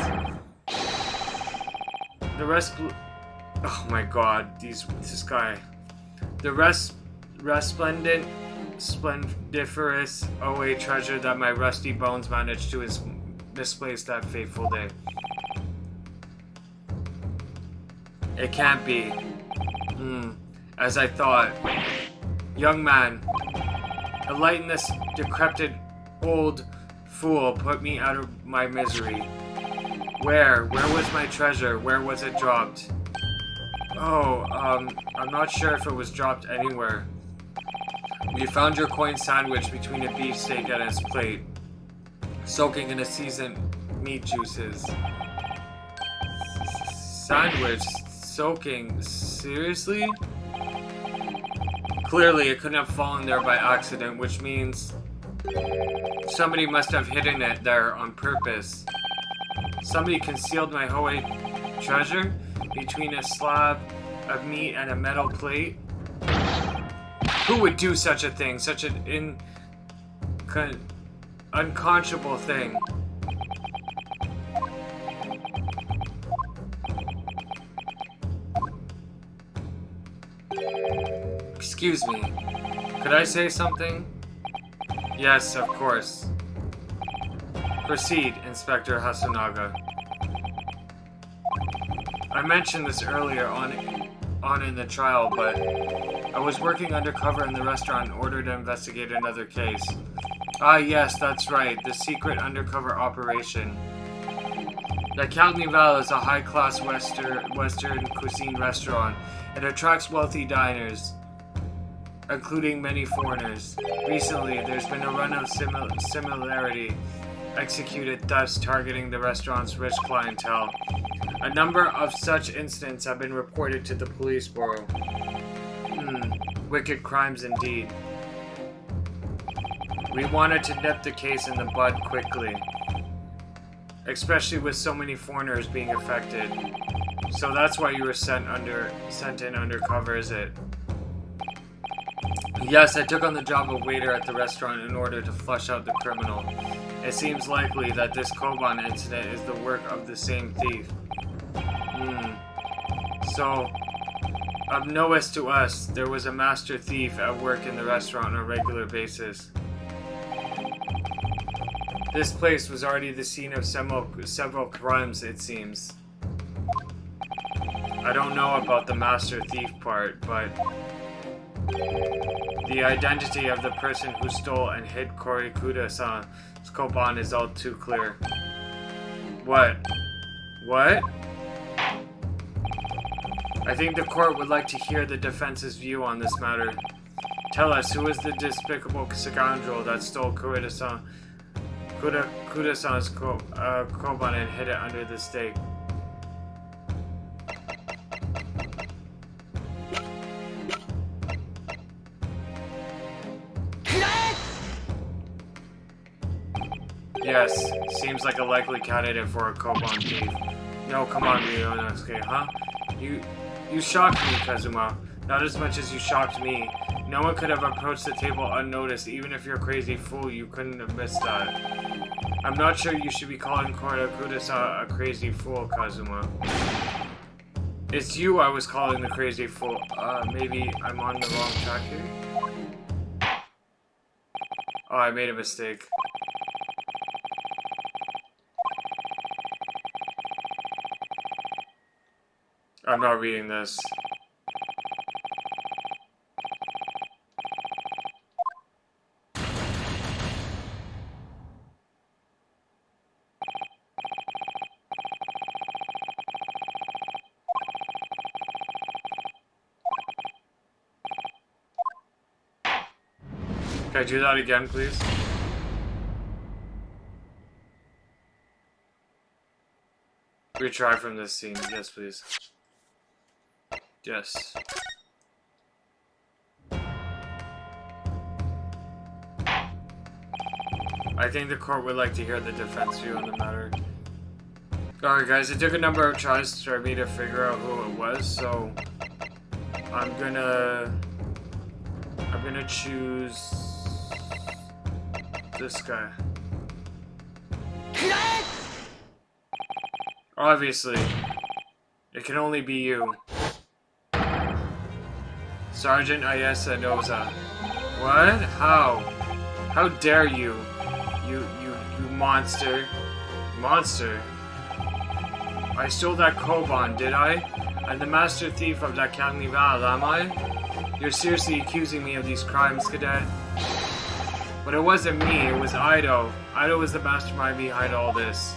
The rest, oh my god, this guy. The resplendent, splendiferous OA treasure that my rusty bones managed to misplace that fateful day. It can't be. As I thought. Young man, enlighten this decrepit old fool put me out of my misery. Where was my treasure? Where was it dropped? Oh, I'm not sure if it was dropped anywhere. We found your coin sandwiched between a beefsteak and its plate, soaking in a seasoned meat juices. Sandwich? Soaking? Seriously? Clearly, it couldn't have fallen there by accident, which means somebody must have hidden it there on purpose. Somebody concealed my Hoei treasure between a slab of meat and a metal plate? Who would do such a thing? Such an unconscionable thing. Excuse me. Could I say something? Yes, of course. Proceed, Inspector Hasunaga. I mentioned this earlier on in the trial, but I was working undercover in the restaurant in order to investigate another case. Ah, yes, that's right, the secret undercover operation. The Carnival is a high-class Western cuisine restaurant. It attracts wealthy diners, including many foreigners. Recently, there's been a run of similarity executed thefts targeting the restaurant's rich clientele. A number of such incidents have been reported to the police bureau. Wicked crimes indeed. We wanted to nip the case in the bud quickly, especially with so many foreigners being affected. So that's why you were sent in undercover, is it? Yes, I took on the job of waiter at the restaurant in order to flush out the criminal. It seems likely that this Koban incident is the work of the same thief. So, unbeknownst to us, there was a master thief at work in the restaurant on a regular basis. This place was already the scene of several crimes, it seems. I don't know about the master thief part, but the identity of the person who stole and hid Korikuda-san's Koban is all too clear. What? What? I think the court would like to hear the defense's view on this matter. Tell us, who is the despicable scoundrel that stole Kuda-san's Koban and hid it under the steak? Yes, seems like a likely candidate for a Koban thief. No, come on, Ryunosuke, huh? You shocked me, Kazuma. Not as much as you shocked me. No one could have approached the table unnoticed. Even if you're a crazy fool, you couldn't have missed that. I'm not sure you should be calling Korda Kudasa a crazy fool, Kazuma. It's you I was calling the crazy fool. Maybe I'm on the wrong track here? Oh, I made a mistake. I'm not reading this. Can I do that again, please? Retry from this scene. Yes, please. Yes. I think the court would like to hear the defense view on the matter. Alright guys, it took a number of tries for me to figure out who it was, so I'm gonna choose this guy. Obviously, it can only be you. Sergeant Ayesa Noza. What? How? How dare you? You monster. Monster? I stole that Koban, did I? I'm the master thief of that carnival, am I? You're seriously accusing me of these crimes, cadet? But it wasn't me, it was Ido. Ido was the mastermind behind all this.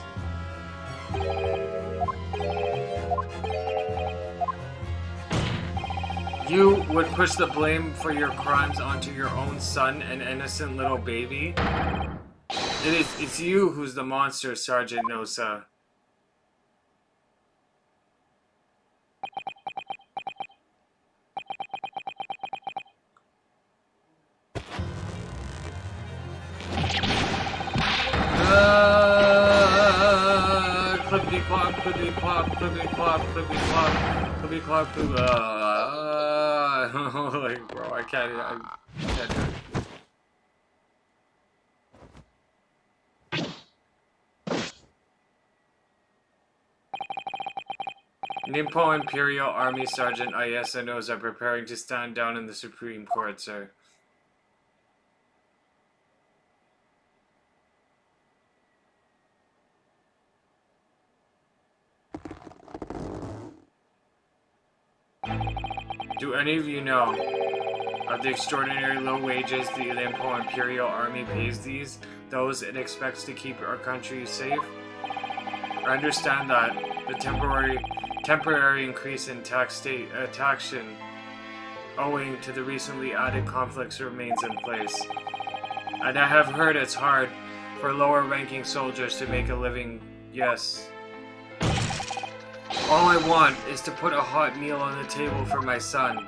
You would push the blame for your crimes onto your own son, an innocent little baby? It's you who's the monster, Sergeant Nosa. Clippity clop, clippity clop, clippity clop, clippity clop, clippity clop, like, bro, I can't do it. Nimpo Imperial Army Sergeant Ayesa Noza preparing to stand down in the Supreme Court, sir. Do any of you know of the extraordinary low wages the Nimpo Imperial Army pays those it expects to keep our country safe? I understand that the temporary increase in taxation owing to the recently added conflicts remains in place. And I have heard it's hard for lower-ranking soldiers to make a living. Yes. All I want is to put a hot meal on the table for my son.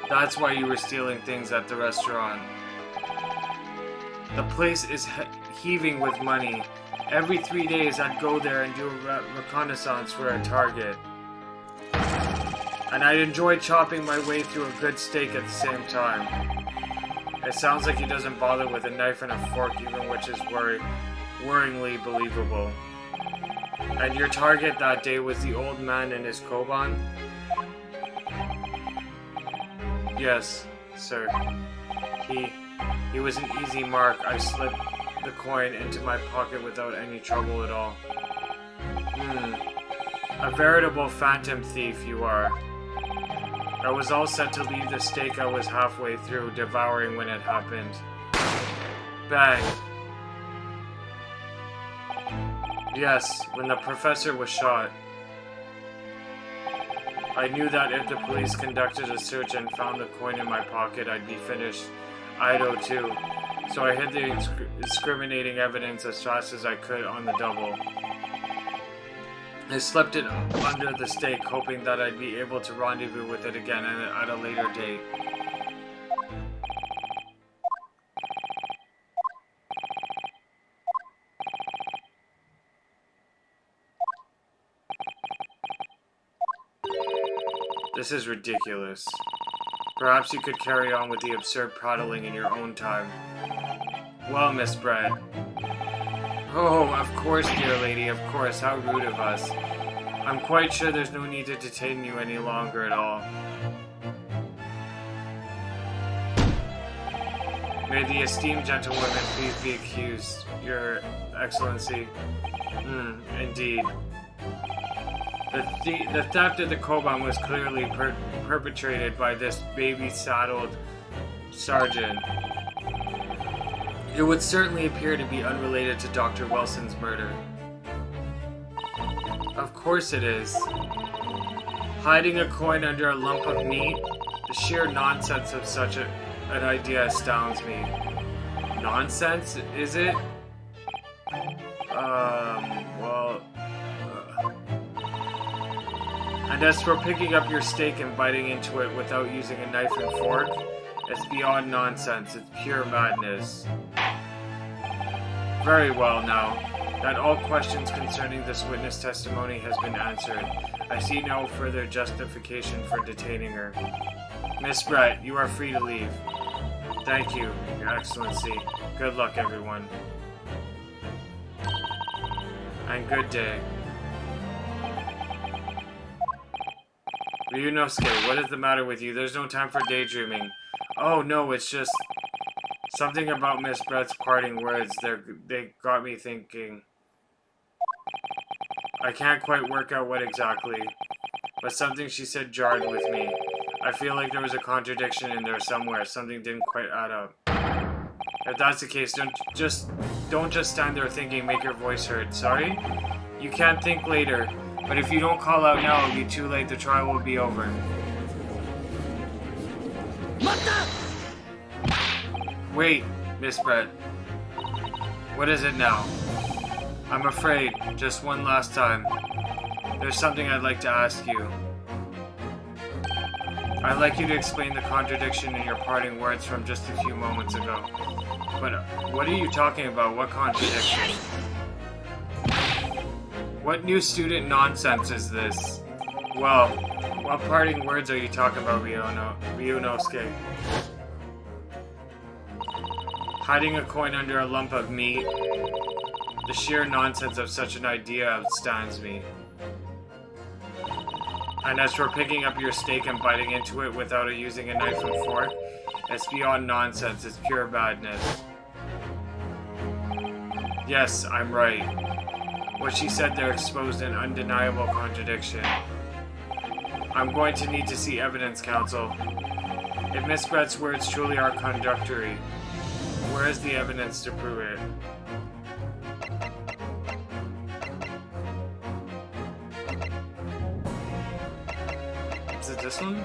That's why you were stealing things at the restaurant. The place is heaving with money. Every 3 days I'd go there and do a reconnaissance for a target. And I'd enjoy chopping my way through a good steak at the same time. It sounds like he doesn't bother with a knife and a fork even, which is worryingly believable. And your target that day was the old man and his Koban? Yes, sir. He was an easy mark. I slipped the coin into my pocket without any trouble at all. A veritable phantom thief you are. I was all set to leave the steak I was halfway through devouring when it happened. Bang. Yes, when the professor was shot. I knew that if the police conducted a search and found the coin in my pocket, I'd be finished. Ido too. So I hid the incriminating evidence as fast as I could on the double. I slipped it under the steak, hoping that I'd be able to rendezvous with it again at a later date. This is ridiculous. Perhaps you could carry on with the absurd prattling in your own time. Well, Miss Brett. Oh, of course, dear lady, of course. How rude of us. I'm quite sure there's no need to detain you any longer at all. May the esteemed gentlewoman please be excused, Your Excellency. Indeed. The theft of the Koban was clearly perpetrated by this baby-saddled sergeant. It would certainly appear to be unrelated to Dr. Wilson's murder. Of course it is. Hiding a coin under a lump of meat? The sheer nonsense of such an idea astounds me. Nonsense, is it? And as for picking up your steak and biting into it without using a knife and fork, it's beyond nonsense, it's pure madness. Very well now, that all questions concerning this witness testimony has been answered. I see no further justification for detaining her. Miss Brett, you are free to leave. Thank you, Your Excellency. Good luck, everyone. And good day. Ryunosuke, what is the matter with you? There's no time for daydreaming. Oh no, it's just something about Miss Brett's parting words. They got me thinking. I can't quite work out what exactly, but something she said jarred with me. I feel like there was a contradiction in there somewhere. Something didn't quite add up. If that's the case, don't just stand there thinking, make your voice heard. Sorry? You can't think later, but if you don't call out now, it'll be too late. The trial will be over. Wait, Miss Brett. What is it now? I'm afraid, just one last time. There's something I'd like to ask you. I'd like you to explain the contradiction in your parting words from just a few moments ago. But what are you talking about? What contradiction? What new student nonsense is this? Well, what parting words are you talking about, Ryunosuke? Hiding a coin under a lump of meat? The sheer nonsense of such an idea outstands me. And as for picking up your steak and biting into it without using a knife and fork, it's beyond nonsense, it's pure madness. Yes, I'm right. What she said there exposed an undeniable contradiction. I'm going to need to see evidence, counsel. If Miss Brett's words truly are contradictory, where is the evidence to prove it? Is it this one?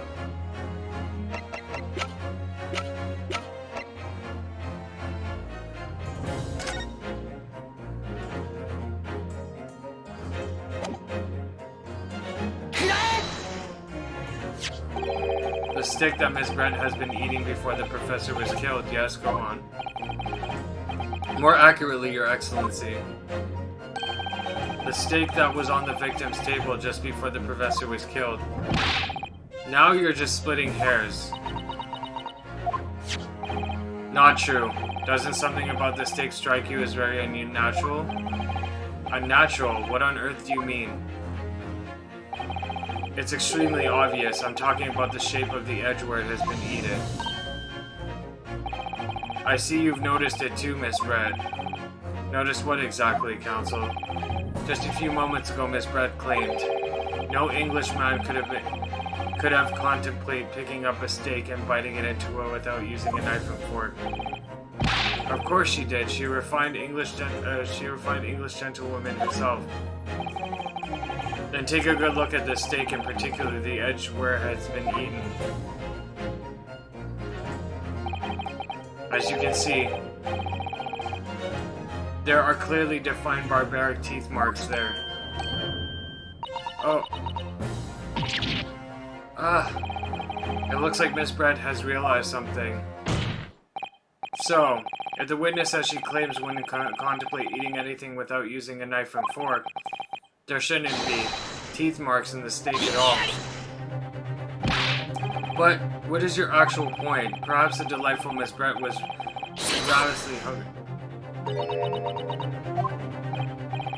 The stick that Miss Brett has been eating before the professor was killed. Yes, go on. More accurately, Your Excellency. The steak that was on the victim's table just before the professor was killed. Now you're just splitting hairs. Not true. Doesn't something about the steak strike you as very unnatural? Unnatural? What on earth do you mean? It's extremely obvious. I'm talking about the shape of the edge where it has been eaten. I see you've noticed it too, Miss Brett. Noticed what exactly, counsel? Just a few moments ago, Miss Brett claimed no Englishman could have contemplated picking up a steak and biting it into it without using a knife and fork. Of course she did. She refined English gentlewoman herself. Then take a good look at the steak, in particular the edge where it has been eaten. As you can see, there are clearly defined barbaric teeth marks there. Oh. It looks like Miss Brett has realized something. So, if the witness, as she claims, wouldn't contemplate eating anything without using a knife and fork, there shouldn't be teeth marks in the steak at all. But what is your actual point? Perhaps the delightful Miss Brett was ravenously hungry.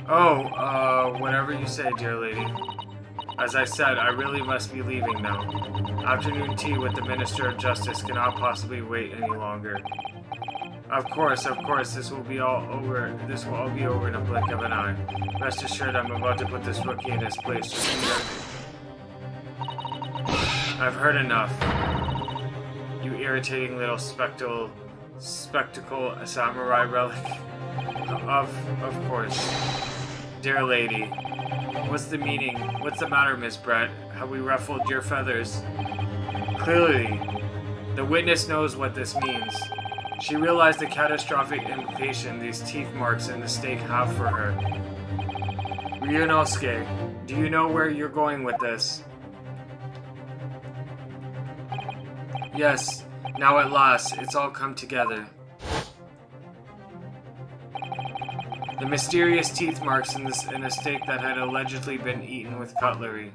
Oh, whatever you say, dear lady. As I said, I really must be leaving now. Afternoon tea with the Minister of Justice cannot possibly wait any longer. Of course, this will all be over in a blink of an eye. Rest assured, I'm about to put this rookie in his place. I've heard enough. You irritating little spectacle, a samurai relic. Of course. Dear lady, what's the meaning? What's the matter, Miss Brett? Have we ruffled your feathers? Clearly, the witness knows what this means. She realized the catastrophic implication these teeth marks in the stake have for her. Ryunosuke, do you know where you're going with this? Yes, now at last, it's all come together. The mysterious teeth marks in a steak that had allegedly been eaten with cutlery.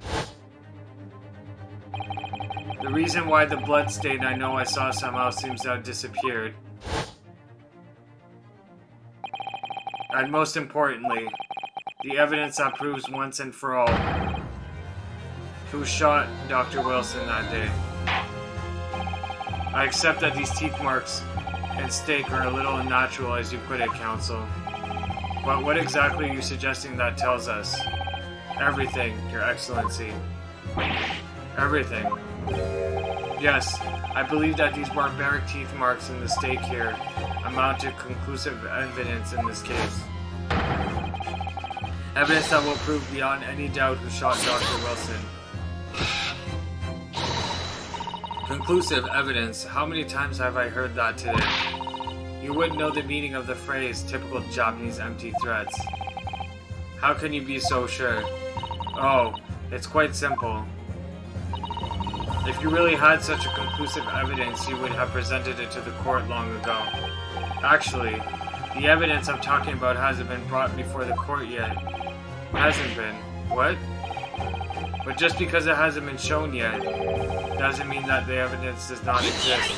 The reason why the blood stain I know I saw somehow seems to have disappeared. And most importantly, the evidence that proves once and for all who shot Dr. Wilson that day. I accept that these teeth marks and steak are a little unnatural, as you put it, Counsel. But what exactly are you suggesting that tells us? Everything, Your Excellency. Everything. Yes, I believe that these barbaric teeth marks in the stake here amount to conclusive evidence in this case. Evidence that will prove beyond any doubt who shot Dr. Wilson. Conclusive evidence? How many times have I heard that today? You wouldn't know the meaning of the phrase, typical Japanese empty threats. How can you be so sure? Oh, it's quite simple. If you really had such a conclusive evidence, you would have presented it to the court long ago. Actually, the evidence I'm talking about hasn't been brought before the court yet. Hasn't been. What? But just because it hasn't been shown yet, doesn't mean that the evidence does not exist.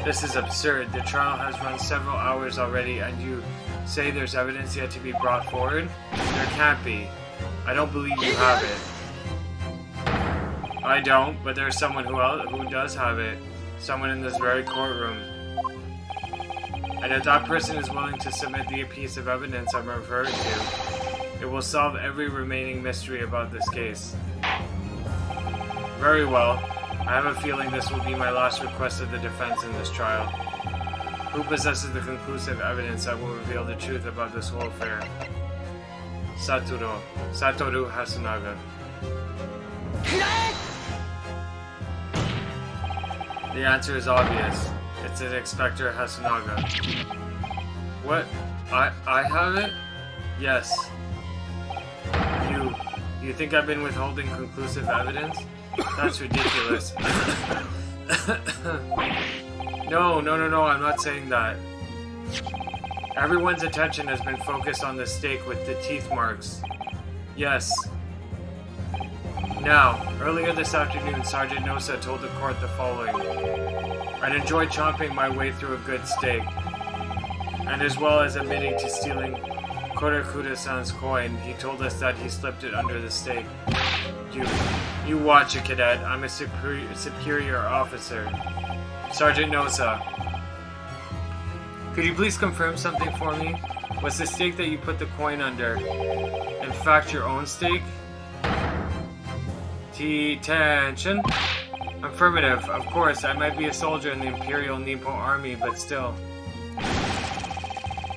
This is absurd. The trial has run several hours already, and you say there's evidence yet to be brought forward? There can't be. I don't believe you have it. I don't, but there's someone who does have it. Someone in this very courtroom. And if that person is willing to submit the piece of evidence I'm referring to, it will solve every remaining mystery about this case. Very well. I have a feeling this will be my last request of the defense in this trial. Who possesses the conclusive evidence that will reveal the truth about this whole affair? Satoru Hasunaga. The answer is obvious. It's Inspector Hasunaga. What? I have it? Yes. You think I've been withholding conclusive evidence? That's ridiculous. No, I'm not saying that. Everyone's attention has been focused on the stake with the teeth marks. Yes. Now, earlier this afternoon, Sergeant Nosa told the court the following. I'd enjoy chomping my way through a good steak. And as well as admitting to stealing Korakuda-san's coin, he told us that he slipped it under the steak. You watch it, cadet. I'm a superior officer. Sergeant Nosa. Could you please confirm something for me? Was the stake that you put the coin under, in fact, your own stake? Tension? Affirmative. Of course, I might be a soldier in the Imperial Nippon Army, but still.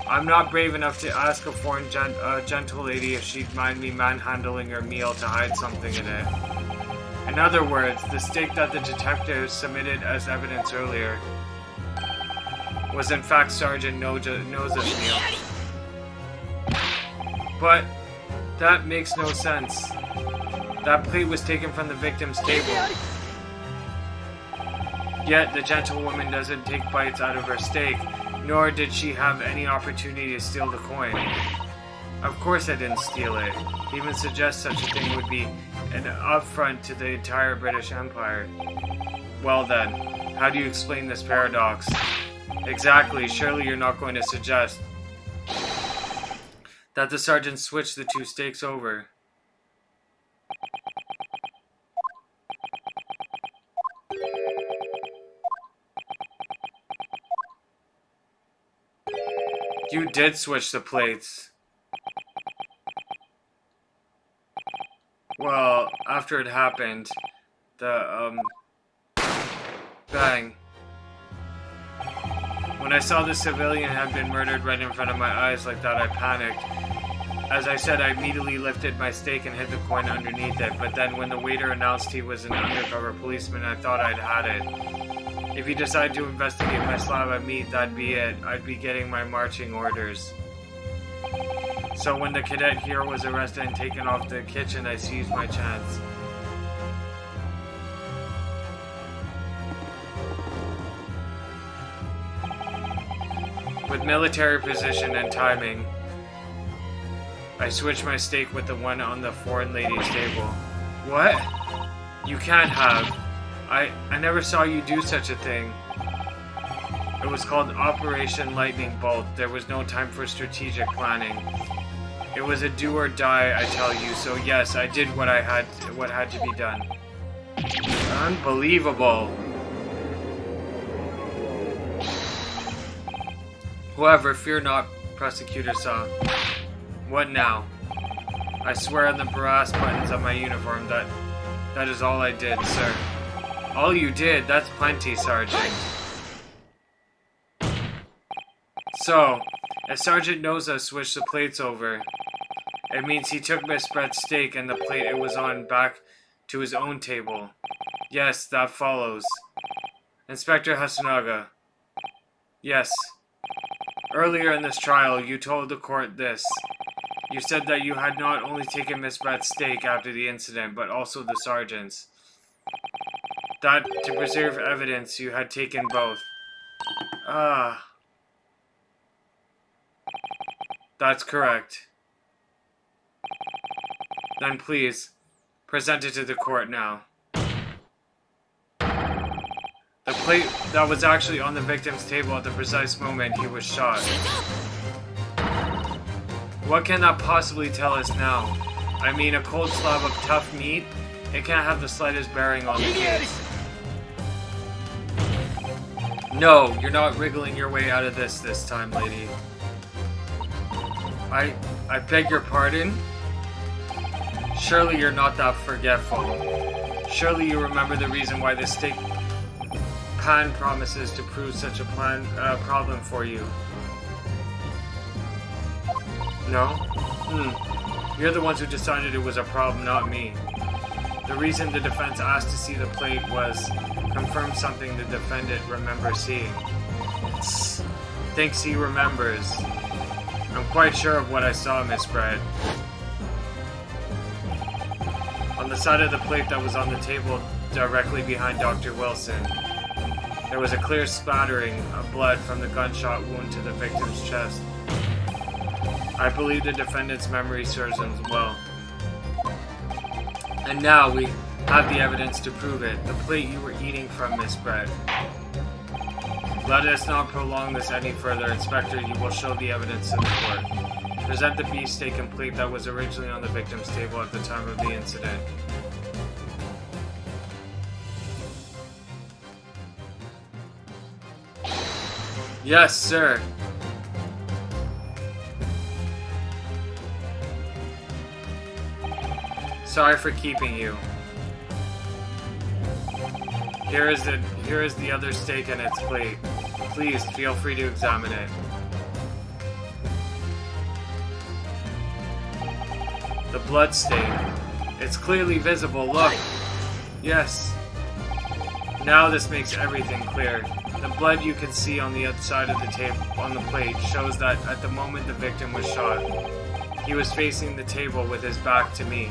I'm not brave enough to ask a foreign gentle lady if she'd mind me manhandling her meal to hide something in it. In other words, the stake that the detectives submitted as evidence earlier was in fact Sergeant Nosa's meal. But that makes no sense. That plate was taken from the victim's table. Yet the gentlewoman doesn't take bites out of her steak, nor did she have any opportunity to steal the coin. Of course I didn't steal it. To even suggest such a thing would be an affront to the entire British Empire. Well then, how do you explain this paradox? Exactly, surely you're not going to suggest that the sergeant switched the two stakes over. You did switch the plates. Well, after it happened, the, bang. When I saw the civilian had been murdered right in front of my eyes like that, I panicked. As I said, I immediately lifted my stake and hid the coin underneath it, but then when the waiter announced he was an undercover policeman, I thought I'd had it. If he decided to investigate my slab of meat, that'd be it. I'd be getting my marching orders. So when the cadet here was arrested and taken off the kitchen, I seized my chance. With military precision and timing, I switched my stake with the one on the foreign lady's table. What? You can't have. I never saw you do such a thing. It was called Operation Lightning Bolt. There was no time for strategic planning. It was a do or die, I tell you. So yes, I did what had to be done. Unbelievable. However, fear not, Prosecutor Saw. What now? I swear on the brass buttons of my uniform that is all I did, sir. All you did? That's plenty, Sergeant. So, if Sergeant Noza switched the plates over, it means he took Miss Brett's steak and the plate it was on back to his own table. Yes, that follows. Inspector Hasunaga. Yes. Earlier in this trial, you told the court this. You said that you had not only taken Miss Brett's steak after the incident, but also the sergeant's. That, to preserve evidence, you had taken both. Ah. That's correct. Then please, present it to the court now. The plate that was actually on the victim's table at the precise moment he was shot. What can that possibly tell us now? I mean, a cold slab of tough meat? It can't have the slightest bearing on the case. No, you're not wriggling your way out of this time, lady. I beg your pardon? Surely you're not that forgetful. Surely you remember the reason why the steak pan promises to prove such a problem for you. No? You're the ones who decided it was a problem, not me. The reason the defense asked to see the plate was confirm something the defendant remembers seeing. Thinks he remembers. I'm quite sure of what I saw, Miss Brett. On the side of the plate that was on the table directly behind Dr. Wilson, there was a clear spattering of blood from the gunshot wound to the victim's chest. I believe the defendant's memory serves him well. And now we have the evidence to prove it. The plate you were eating from, Miss Brett. Let us not prolong this any further. Inspector, you will show the evidence to the court. Present the beefsteak and plate that was originally on the victim's table at the time of the incident. Yes, sir. Sorry for keeping you. Here is the other steak and its plate. Please feel free to examine it. The blood stain. It's clearly visible. Look. Yes. Now this makes everything clear. The blood you can see on the outside of the table on the plate shows that at the moment the victim was shot, he was facing the table with his back to me.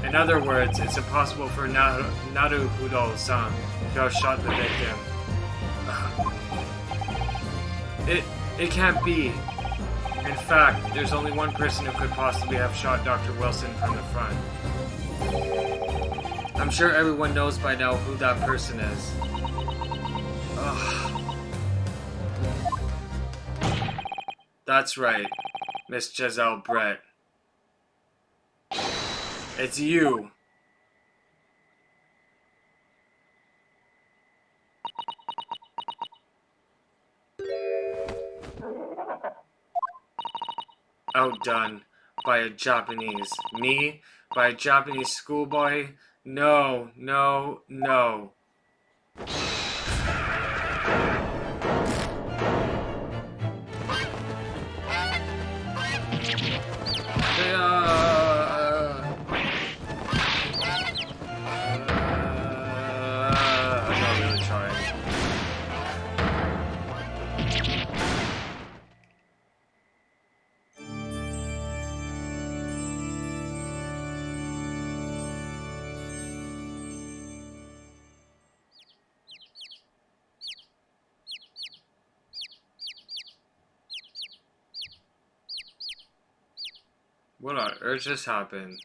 In other words, it's impossible for Naruhodo-san to have shot the victim. It can't be. In fact, there's only one person who could possibly have shot Dr. Wilson from the front. I'm sure everyone knows by now who that person is. Ugh. That's right, Miss Giselle Brett. It's you. Outdone by a Japanese. Me? By a Japanese schoolboy? No, no, no. I'm not really trying. What on earth just happened?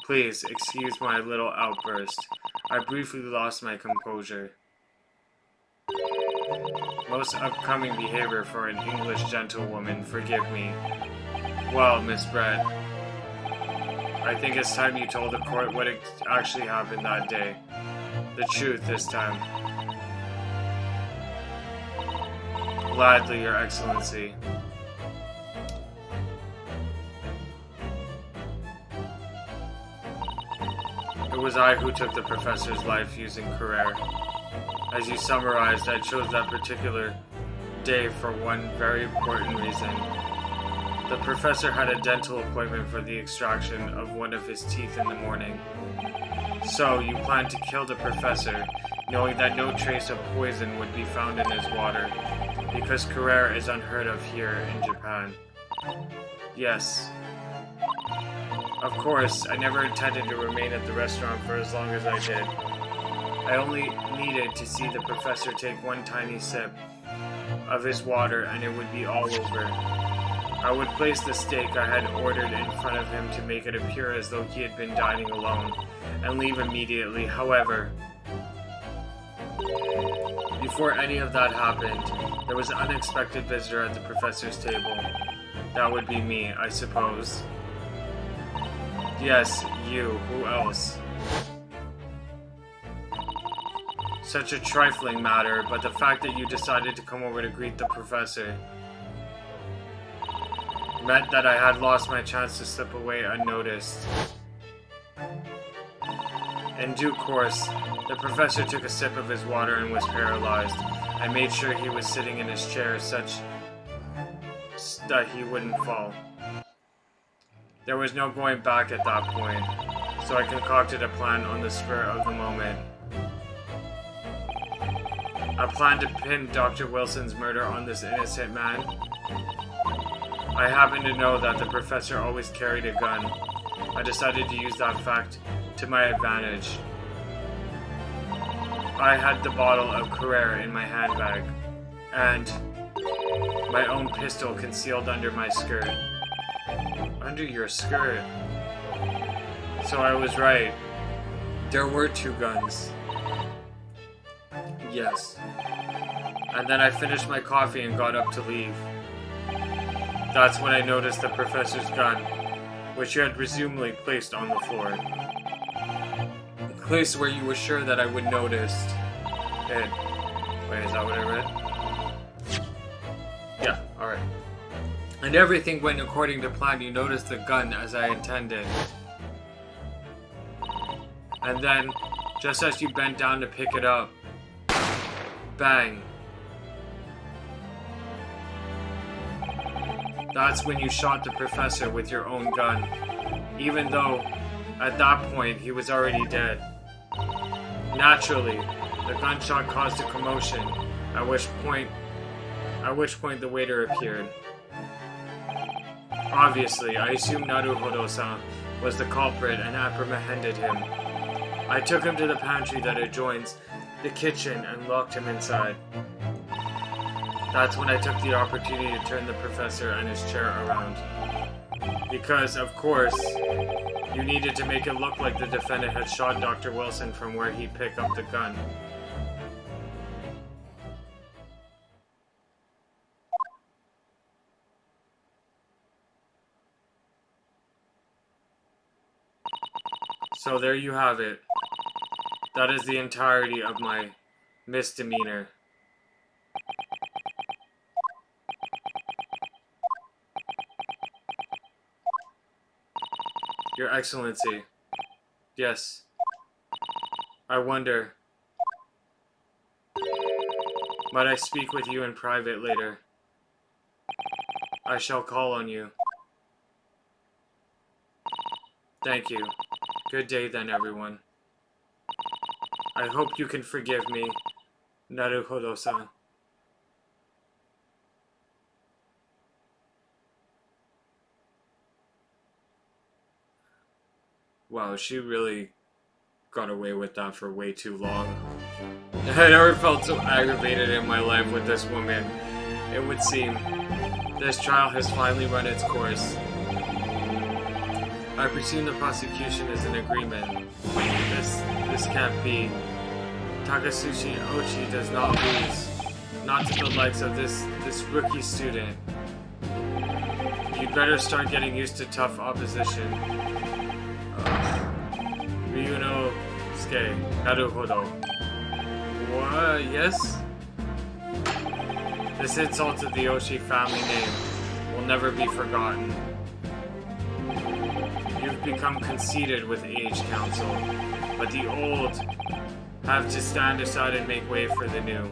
Please, excuse my little outburst. I briefly lost my composure. Most upcoming behavior for an English gentlewoman, forgive me. Well, Miss Brett, I think it's time you told the court what actually happened that day. The truth this time. Gladly, Your Excellency. It was I who took the professor's life using Carrere. As you summarized, I chose that particular day for one very important reason. The professor had a dental appointment for the extraction of one of his teeth in the morning. So, you planned to kill the professor, knowing that no trace of poison would be found in his water, because Carrere is unheard of here in Japan. Yes. Of course, I never intended to remain at the restaurant for as long as I did. I only needed to see the professor take one tiny sip of his water and it would be all over. I would place the steak I had ordered in front of him to make it appear as though he had been dining alone, and leave immediately. However, before any of that happened, there was an unexpected visitor at the professor's table. That would be me, I suppose. Yes, you. Who else? Such a trifling matter, but the fact that you decided to come over to greet the professor meant that I had lost my chance to slip away unnoticed. In due course, the professor took a sip of his water and was paralyzed. I made sure he was sitting in his chair such that he wouldn't fall. There was no going back at that point, so I concocted a plan on the spur of the moment. A plan to pin Dr. Wilson's murder on this innocent man. I happened to know that the professor always carried a gun. I decided to use that fact to my advantage. I had the bottle of Carrere in my handbag, and my own pistol concealed under my skirt. Under your skirt? So I was right. There were two guns. Yes. And then I finished my coffee and got up to leave. That's when I noticed the professor's gun, which you had presumably placed on the floor. A place where you were sure that I would notice it. Wait, is that what I read? Yeah, alright. And everything went according to plan. You noticed the gun as I intended. And then, just as you bent down to pick it up, bang. That's when you shot the professor with your own gun, even though, at that point, he was already dead. Naturally, the gunshot caused a commotion, at which point the waiter appeared. Obviously, I assumed Naruhodo-san was the culprit and apprehended him. I took him to the pantry that adjoins the kitchen and locked him inside. That's when I took the opportunity to turn the professor and his chair around. Because, of course, you needed to make it look like the defendant had shot Dr. Wilson from where he picked up the gun. So there you have it. That is the entirety of my misdemeanor. Your Excellency. Yes. I wonder. Might I speak with you in private later? I shall call on you. Thank you. Good day then, everyone. I hope you can forgive me, Naruhodo-san. Wow, she really got away with that for way too long. I never felt so aggravated in my life with this woman. It would seem this trial has finally run its course. I presume the prosecution is in agreement. This can't be. Takasushi Ochi does not lose. Not to the likes of this rookie student. You'd better start getting used to tough opposition. Ryunosuke, naruhodo. What? Yes? This insult to the Oshi family name will never be forgotten. You've become conceited with age, Council, but the old have to stand aside and make way for the new.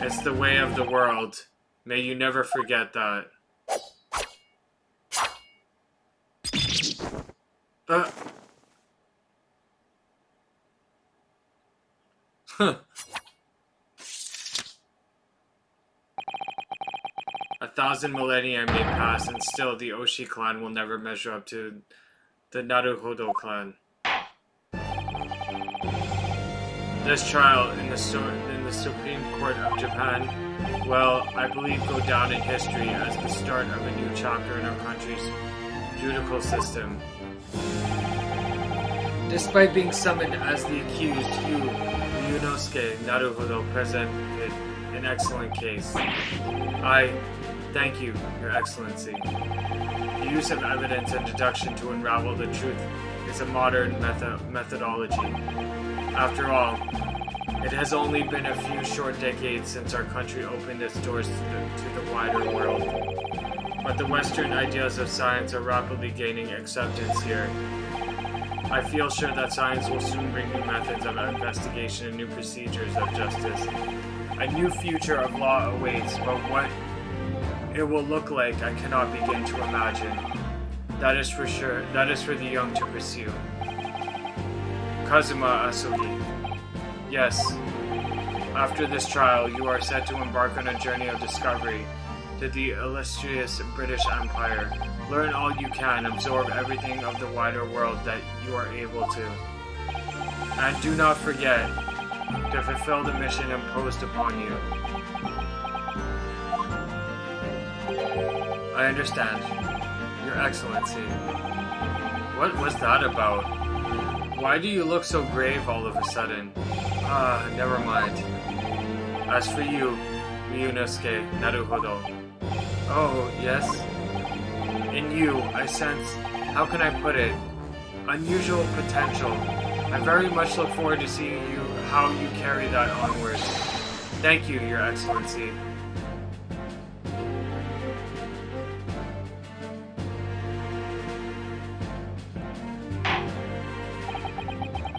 It's the way of the world. May you never forget that. Huh. 1,000 millennia may pass, and still the Oshi clan will never measure up to the Naruhodo clan. This trial in the Supreme Court of Japan will, I believe, go down in history as the start of a new chapter in our country's judicial system. Despite being summoned as the accused, you, Ryunosuke Naruhodo, presented an excellent case. I thank you, Your Excellency. The use of evidence and deduction to unravel the truth is a modern methodology. After all, it has only been a few short decades since our country opened its doors to the wider world. But the Western ideas of science are rapidly gaining acceptance here. I feel sure that science will soon bring new methods of investigation and new procedures of justice. A new future of law awaits, but what it will look like I cannot begin to imagine. That is for sure. That is for the young to pursue. Kazuma Asugi. Yes. After this trial, you are set to embark on a journey of discovery to the illustrious British Empire. Learn all you can, absorb everything of the wider world that you are able to. And do not forget to fulfill the mission imposed upon you. I understand, Your Excellency. What was that about? Why do you look so grave all of a sudden? Never mind. As for you, Ryunosuke Naruhodo. Oh, yes? In you, I sense, how can I put it, unusual potential. I very much look forward to seeing how you carry that onwards. Thank you, Your Excellency.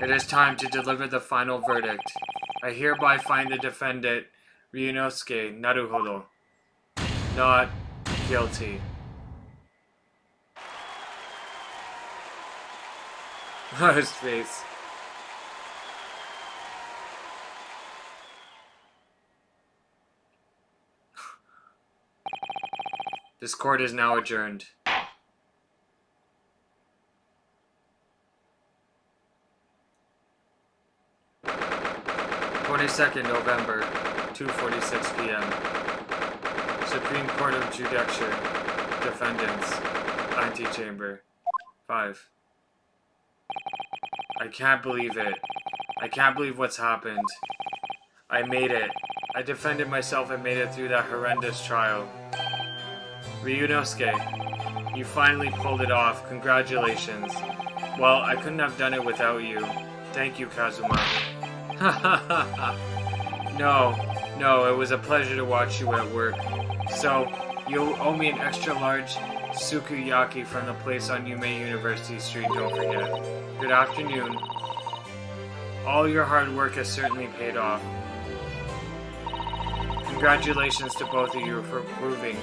It is time to deliver the final verdict. I hereby find the defendant, Ryunosuke Naruhodo, not guilty. His face. This court is now adjourned. 22nd November, 2:46 p.m. Supreme Court of Judicature. Defendants. Antechamber. 5. I can't believe it. I can't believe what's happened. I made it. I defended myself and made it through that horrendous trial. Ryunosuke, you finally pulled it off. Congratulations. Well, I couldn't have done it without you. Thank you, Kazuma. Ha ha ha ha. No, it was a pleasure to watch you at work. So, you owe me an extra large sukiyaki from the place on Yume University Street, don't forget. Good afternoon. All your hard work has certainly paid off. Congratulations to both of you for proving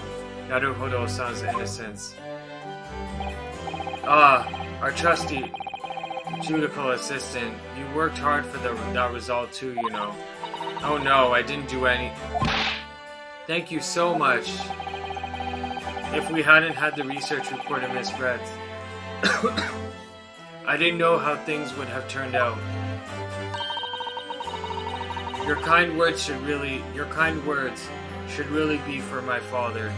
Naruhodo-san's innocence. Our trusty judicial assistant, you worked hard for that result too, you know. Oh no, I didn't do any. Thank you so much. If we hadn't had the research report of Miss Brett's, I didn't know how things would have turned out. Your kind words should really be for my father.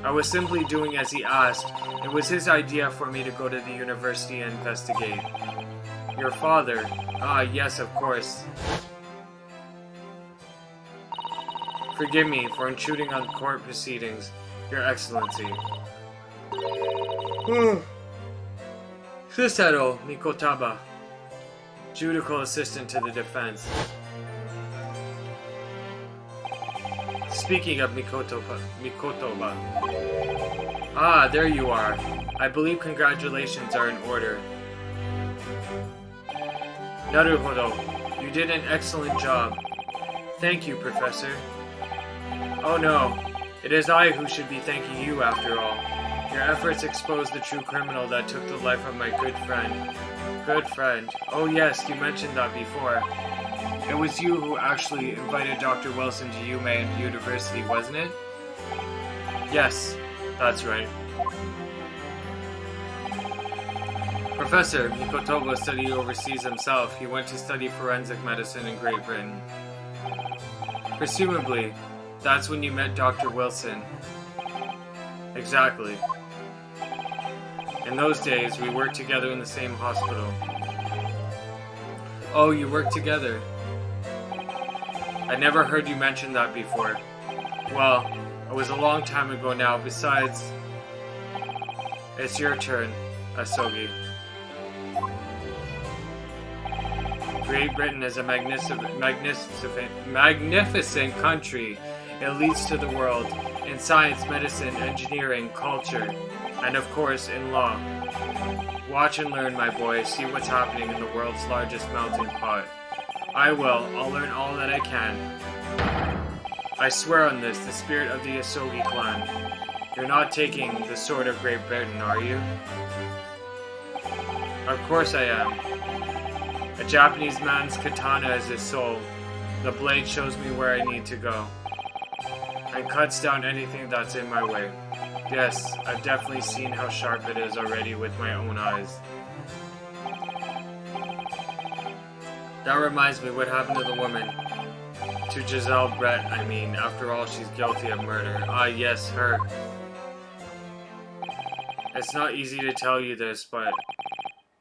I was simply doing as he asked. It was his idea for me to go to the university and investigate. Your father? Ah, yes, of course. Forgive me for intruding on court proceedings, Your Excellency. Susetto Mikotaba, judicial assistant to the defense. Speaking of Mikotoba. Ah, there you are. I believe congratulations are in order. Naruhodo, you did an excellent job. Thank you, Professor. Oh no, it is I who should be thanking you after all. Your efforts exposed the true criminal that took the life of my good friend. Good friend. Oh yes, you mentioned that before. It was you who actually invited Dr. Wilson to Yume University, wasn't it? Yes, that's right. Professor Mikotoba studied overseas himself. He went to study forensic medicine in Great Britain. Presumably, that's when you met Dr. Wilson. Exactly. In those days, we worked together in the same hospital. Oh, you worked together? I never heard you mention that before. Well, it was a long time ago now. Besides, it's your turn, Asogi. Great Britain is a magnificent country. It leads to the world in science, medicine, engineering, culture, and of course in law. Watch and learn, my boy. See what's happening in the world's largest melting pot. I will. I'll learn all that I can. I swear on this, the spirit of the Asogi clan. You're not taking the sword of Great Britain, are you? Of course I am. A Japanese man's katana is his soul. The blade shows me where I need to go. And cuts down anything that's in my way. Yes, I've definitely seen how sharp it is already with my own eyes. That reminds me, what happened to the woman? To Giselle Brett, I mean. After all, she's guilty of murder. Ah, yes, her. It's not easy to tell you this, but...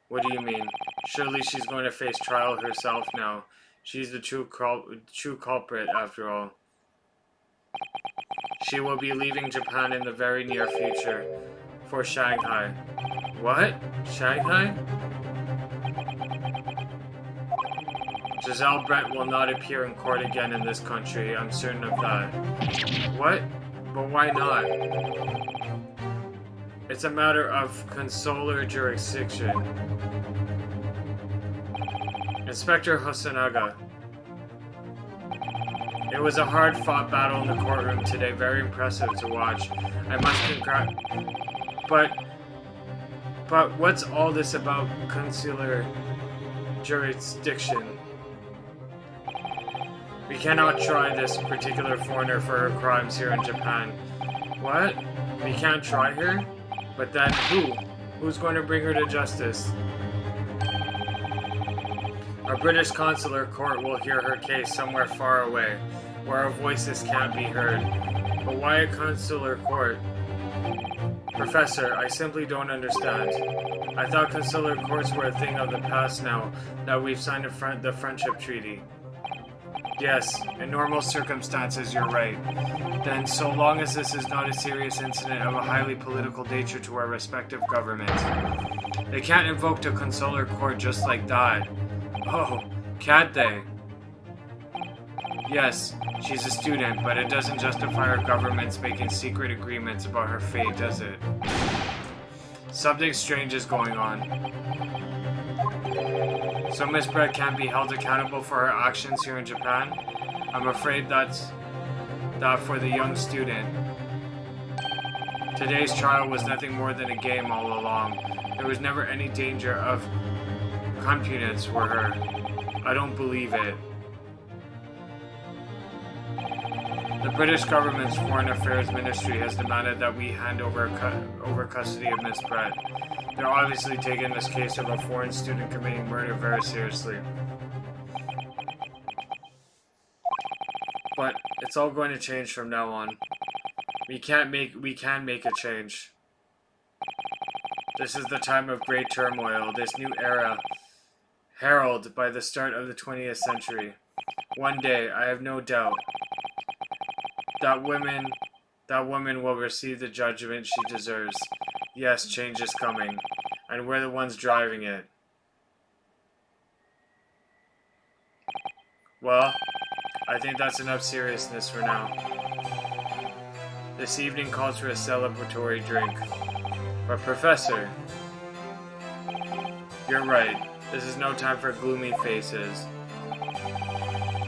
What do you mean? Surely she's going to face trial herself now. She's the true culprit, after all. She will be leaving Japan in the very near future. For Shanghai. What? Shanghai? Giselle Brett will not appear in court again in this country, I'm certain of that. What? But why not? It's a matter of consular jurisdiction. Inspector Hosonaga. It was a hard-fought battle in the courtroom today, very impressive to watch. I must But what's all this about consular jurisdiction? We cannot try this particular foreigner for her crimes here in Japan. What? We can't try her? But then who? Who's going to bring her to justice? A British consular court will hear her case somewhere far away, where our voices can't be heard. But why a consular court? Professor, I simply don't understand. I thought consular courts were a thing of the past now that we've signed the friendship treaty. Yes, in normal circumstances, you're right. Then, so long as this is not a serious incident of a highly political nature to our respective governments. They can't invoke a consular court just like that. Oh, can't they? Yes, she's a student, but it doesn't justify our governments making secret agreements about her fate, does it? Something strange is going on. So Miss Brett can't be held accountable for her actions here in Japan? I'm afraid that for the young student. Today's trial was nothing more than a game all along. There was never any danger of compunance for her. I don't believe it. The British government's Foreign Affairs Ministry has demanded that we hand over custody of Miss Brett. They're obviously taking this case of a foreign student committing murder very seriously. But it's all going to change from now on. We can make a change. This is the time of great turmoil, this new era, heralded by the start of the 20th century. One day, I have no doubt, that woman will receive the judgment she deserves. Yes, change is coming, and we're the ones driving it. Well, I think that's enough seriousness for now. This evening calls for a celebratory drink. But Professor, you're right. This is no time for gloomy faces.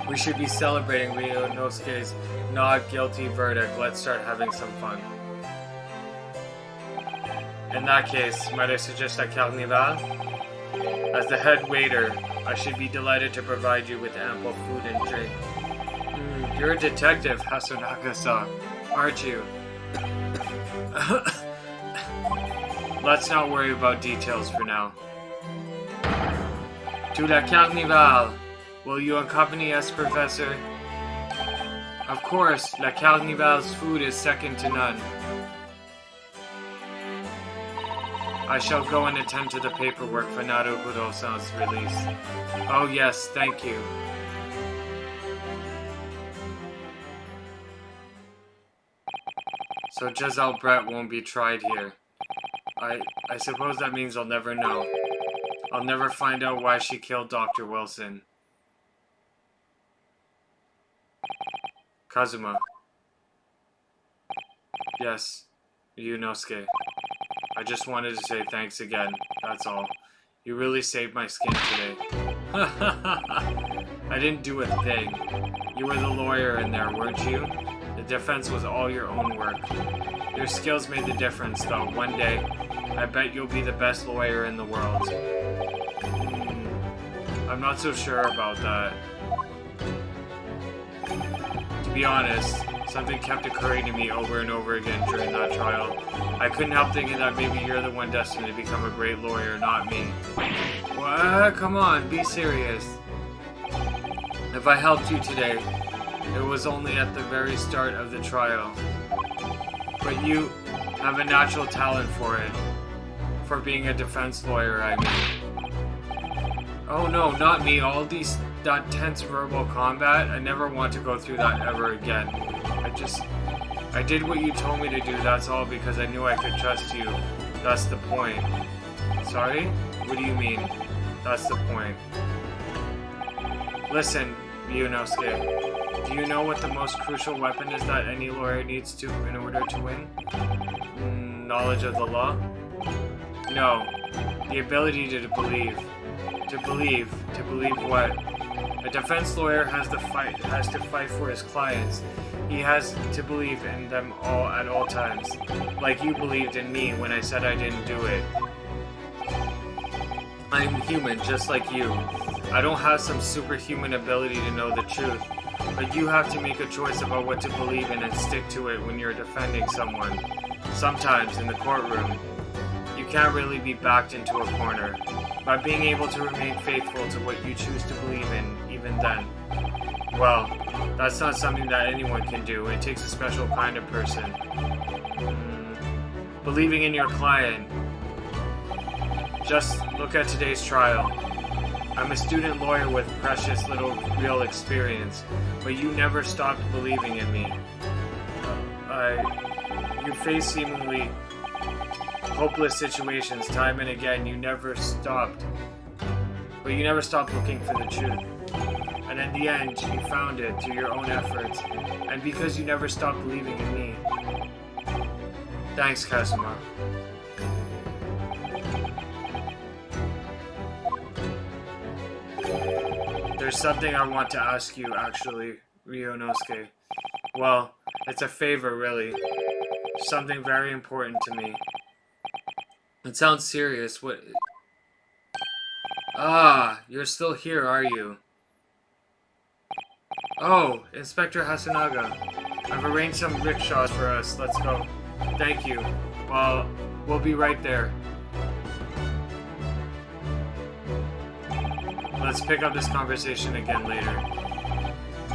We should be celebrating Ryunosuke's not guilty verdict. Let's start having some fun. In that case, might I suggest a carnival? As the head waiter, I should be delighted to provide you with ample food and drink. You're a detective, Hasunaka-san, aren't you? Let's not worry about details for now. To la carnival! Will you accompany us, Professor? Of course, La Carnival's food is second to none. I shall go and attend to the paperwork for Naruhodo-san's release. Oh yes, thank you. So Giselle Brett won't be tried here. I suppose that means I'll never know. I'll never find out why she killed Dr. Wilson. Kazuma. Yes, Ryunosuke. I just wanted to say thanks again, that's all. You really saved my skin today. I didn't do a thing. You were the lawyer in there, weren't you? The defense was all your own work. Your skills made the difference, though. One day, I bet you'll be the best lawyer in the world. I'm not so sure about that. To be honest, something kept occurring to me over and over again during that trial. I couldn't help thinking that maybe you're the one destined to become a great lawyer, not me. What? Come on, be serious. If I helped you today, it was only at the very start of the trial. But you have a natural talent for it. For being a defense lawyer, I mean. Oh no, not me. That tense verbal combat, I never want to go through that ever again. I did what you told me to do, that's all, because I knew I could trust you. That's the point. Sorry? What do you mean? That's the point. Listen, Ryunosuke. Do you know what the most crucial weapon is that any lawyer needs to in order to win? Knowledge of the law? No. The ability to believe. To believe what? A defense lawyer has to fight for his clients. He has to believe in them all at all times. Like you believed in me when I said I didn't do it. I'm human, just like you. I don't have some superhuman ability to know the truth. But you have to make a choice about what to believe in and stick to it when you're defending someone. Sometimes, in the courtroom, you can't really be backed into a corner. by being able to remain faithful to what you choose to believe in, even then. Well, that's not something that anyone can do. It takes a special kind of person. Believing in your client. Just look at today's trial. I'm a student lawyer with precious little real experience, but you never stopped believing in me. You face seemingly hopeless situations time and again. You never stopped. But you never stopped looking for the truth. And in the end, you found it through your own efforts, and because you never stopped believing in me. Thanks, Kazuma. There's something I want to ask you, actually, Ryunosuke. Well, it's a favor, really. Something very important to me. It sounds serious. What? Ah, you're still here, are you? Oh, Inspector Hasunaga. I've arranged some rickshaws for us. Let's go. Thank you. Well, we'll be right there. Let's pick up this conversation again later.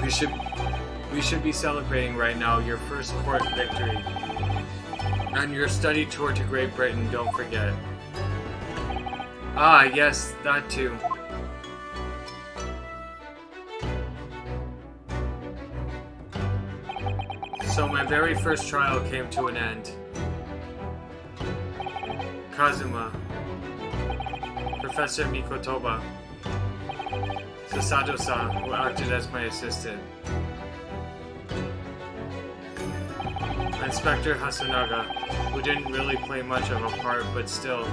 We should be celebrating right now your first court victory. And your study tour to Great Britain, don't forget. Ah, yes, that too. So my very first trial came to an end. Kazuma, Professor Mikotoba, Sasato-san, who acted as my assistant, Inspector Hasunaga, who didn't really play much of a part, but still.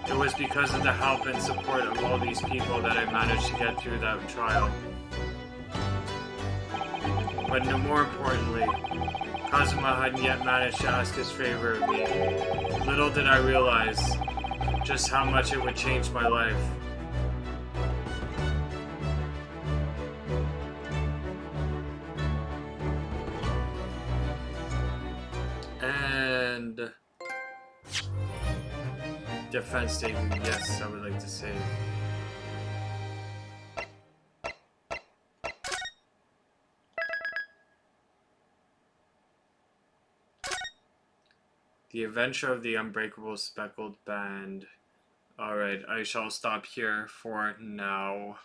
It was because of the help and support of all these people that I managed to get through that trial. But no more importantly, Kazuma hadn't yet managed to ask his favor of me. Little did I realize just how much it would change my life. And defense statement, yes, I would like to say. The Adventure of the Unbreakable Speckled Band. Alright, I shall stop here for now.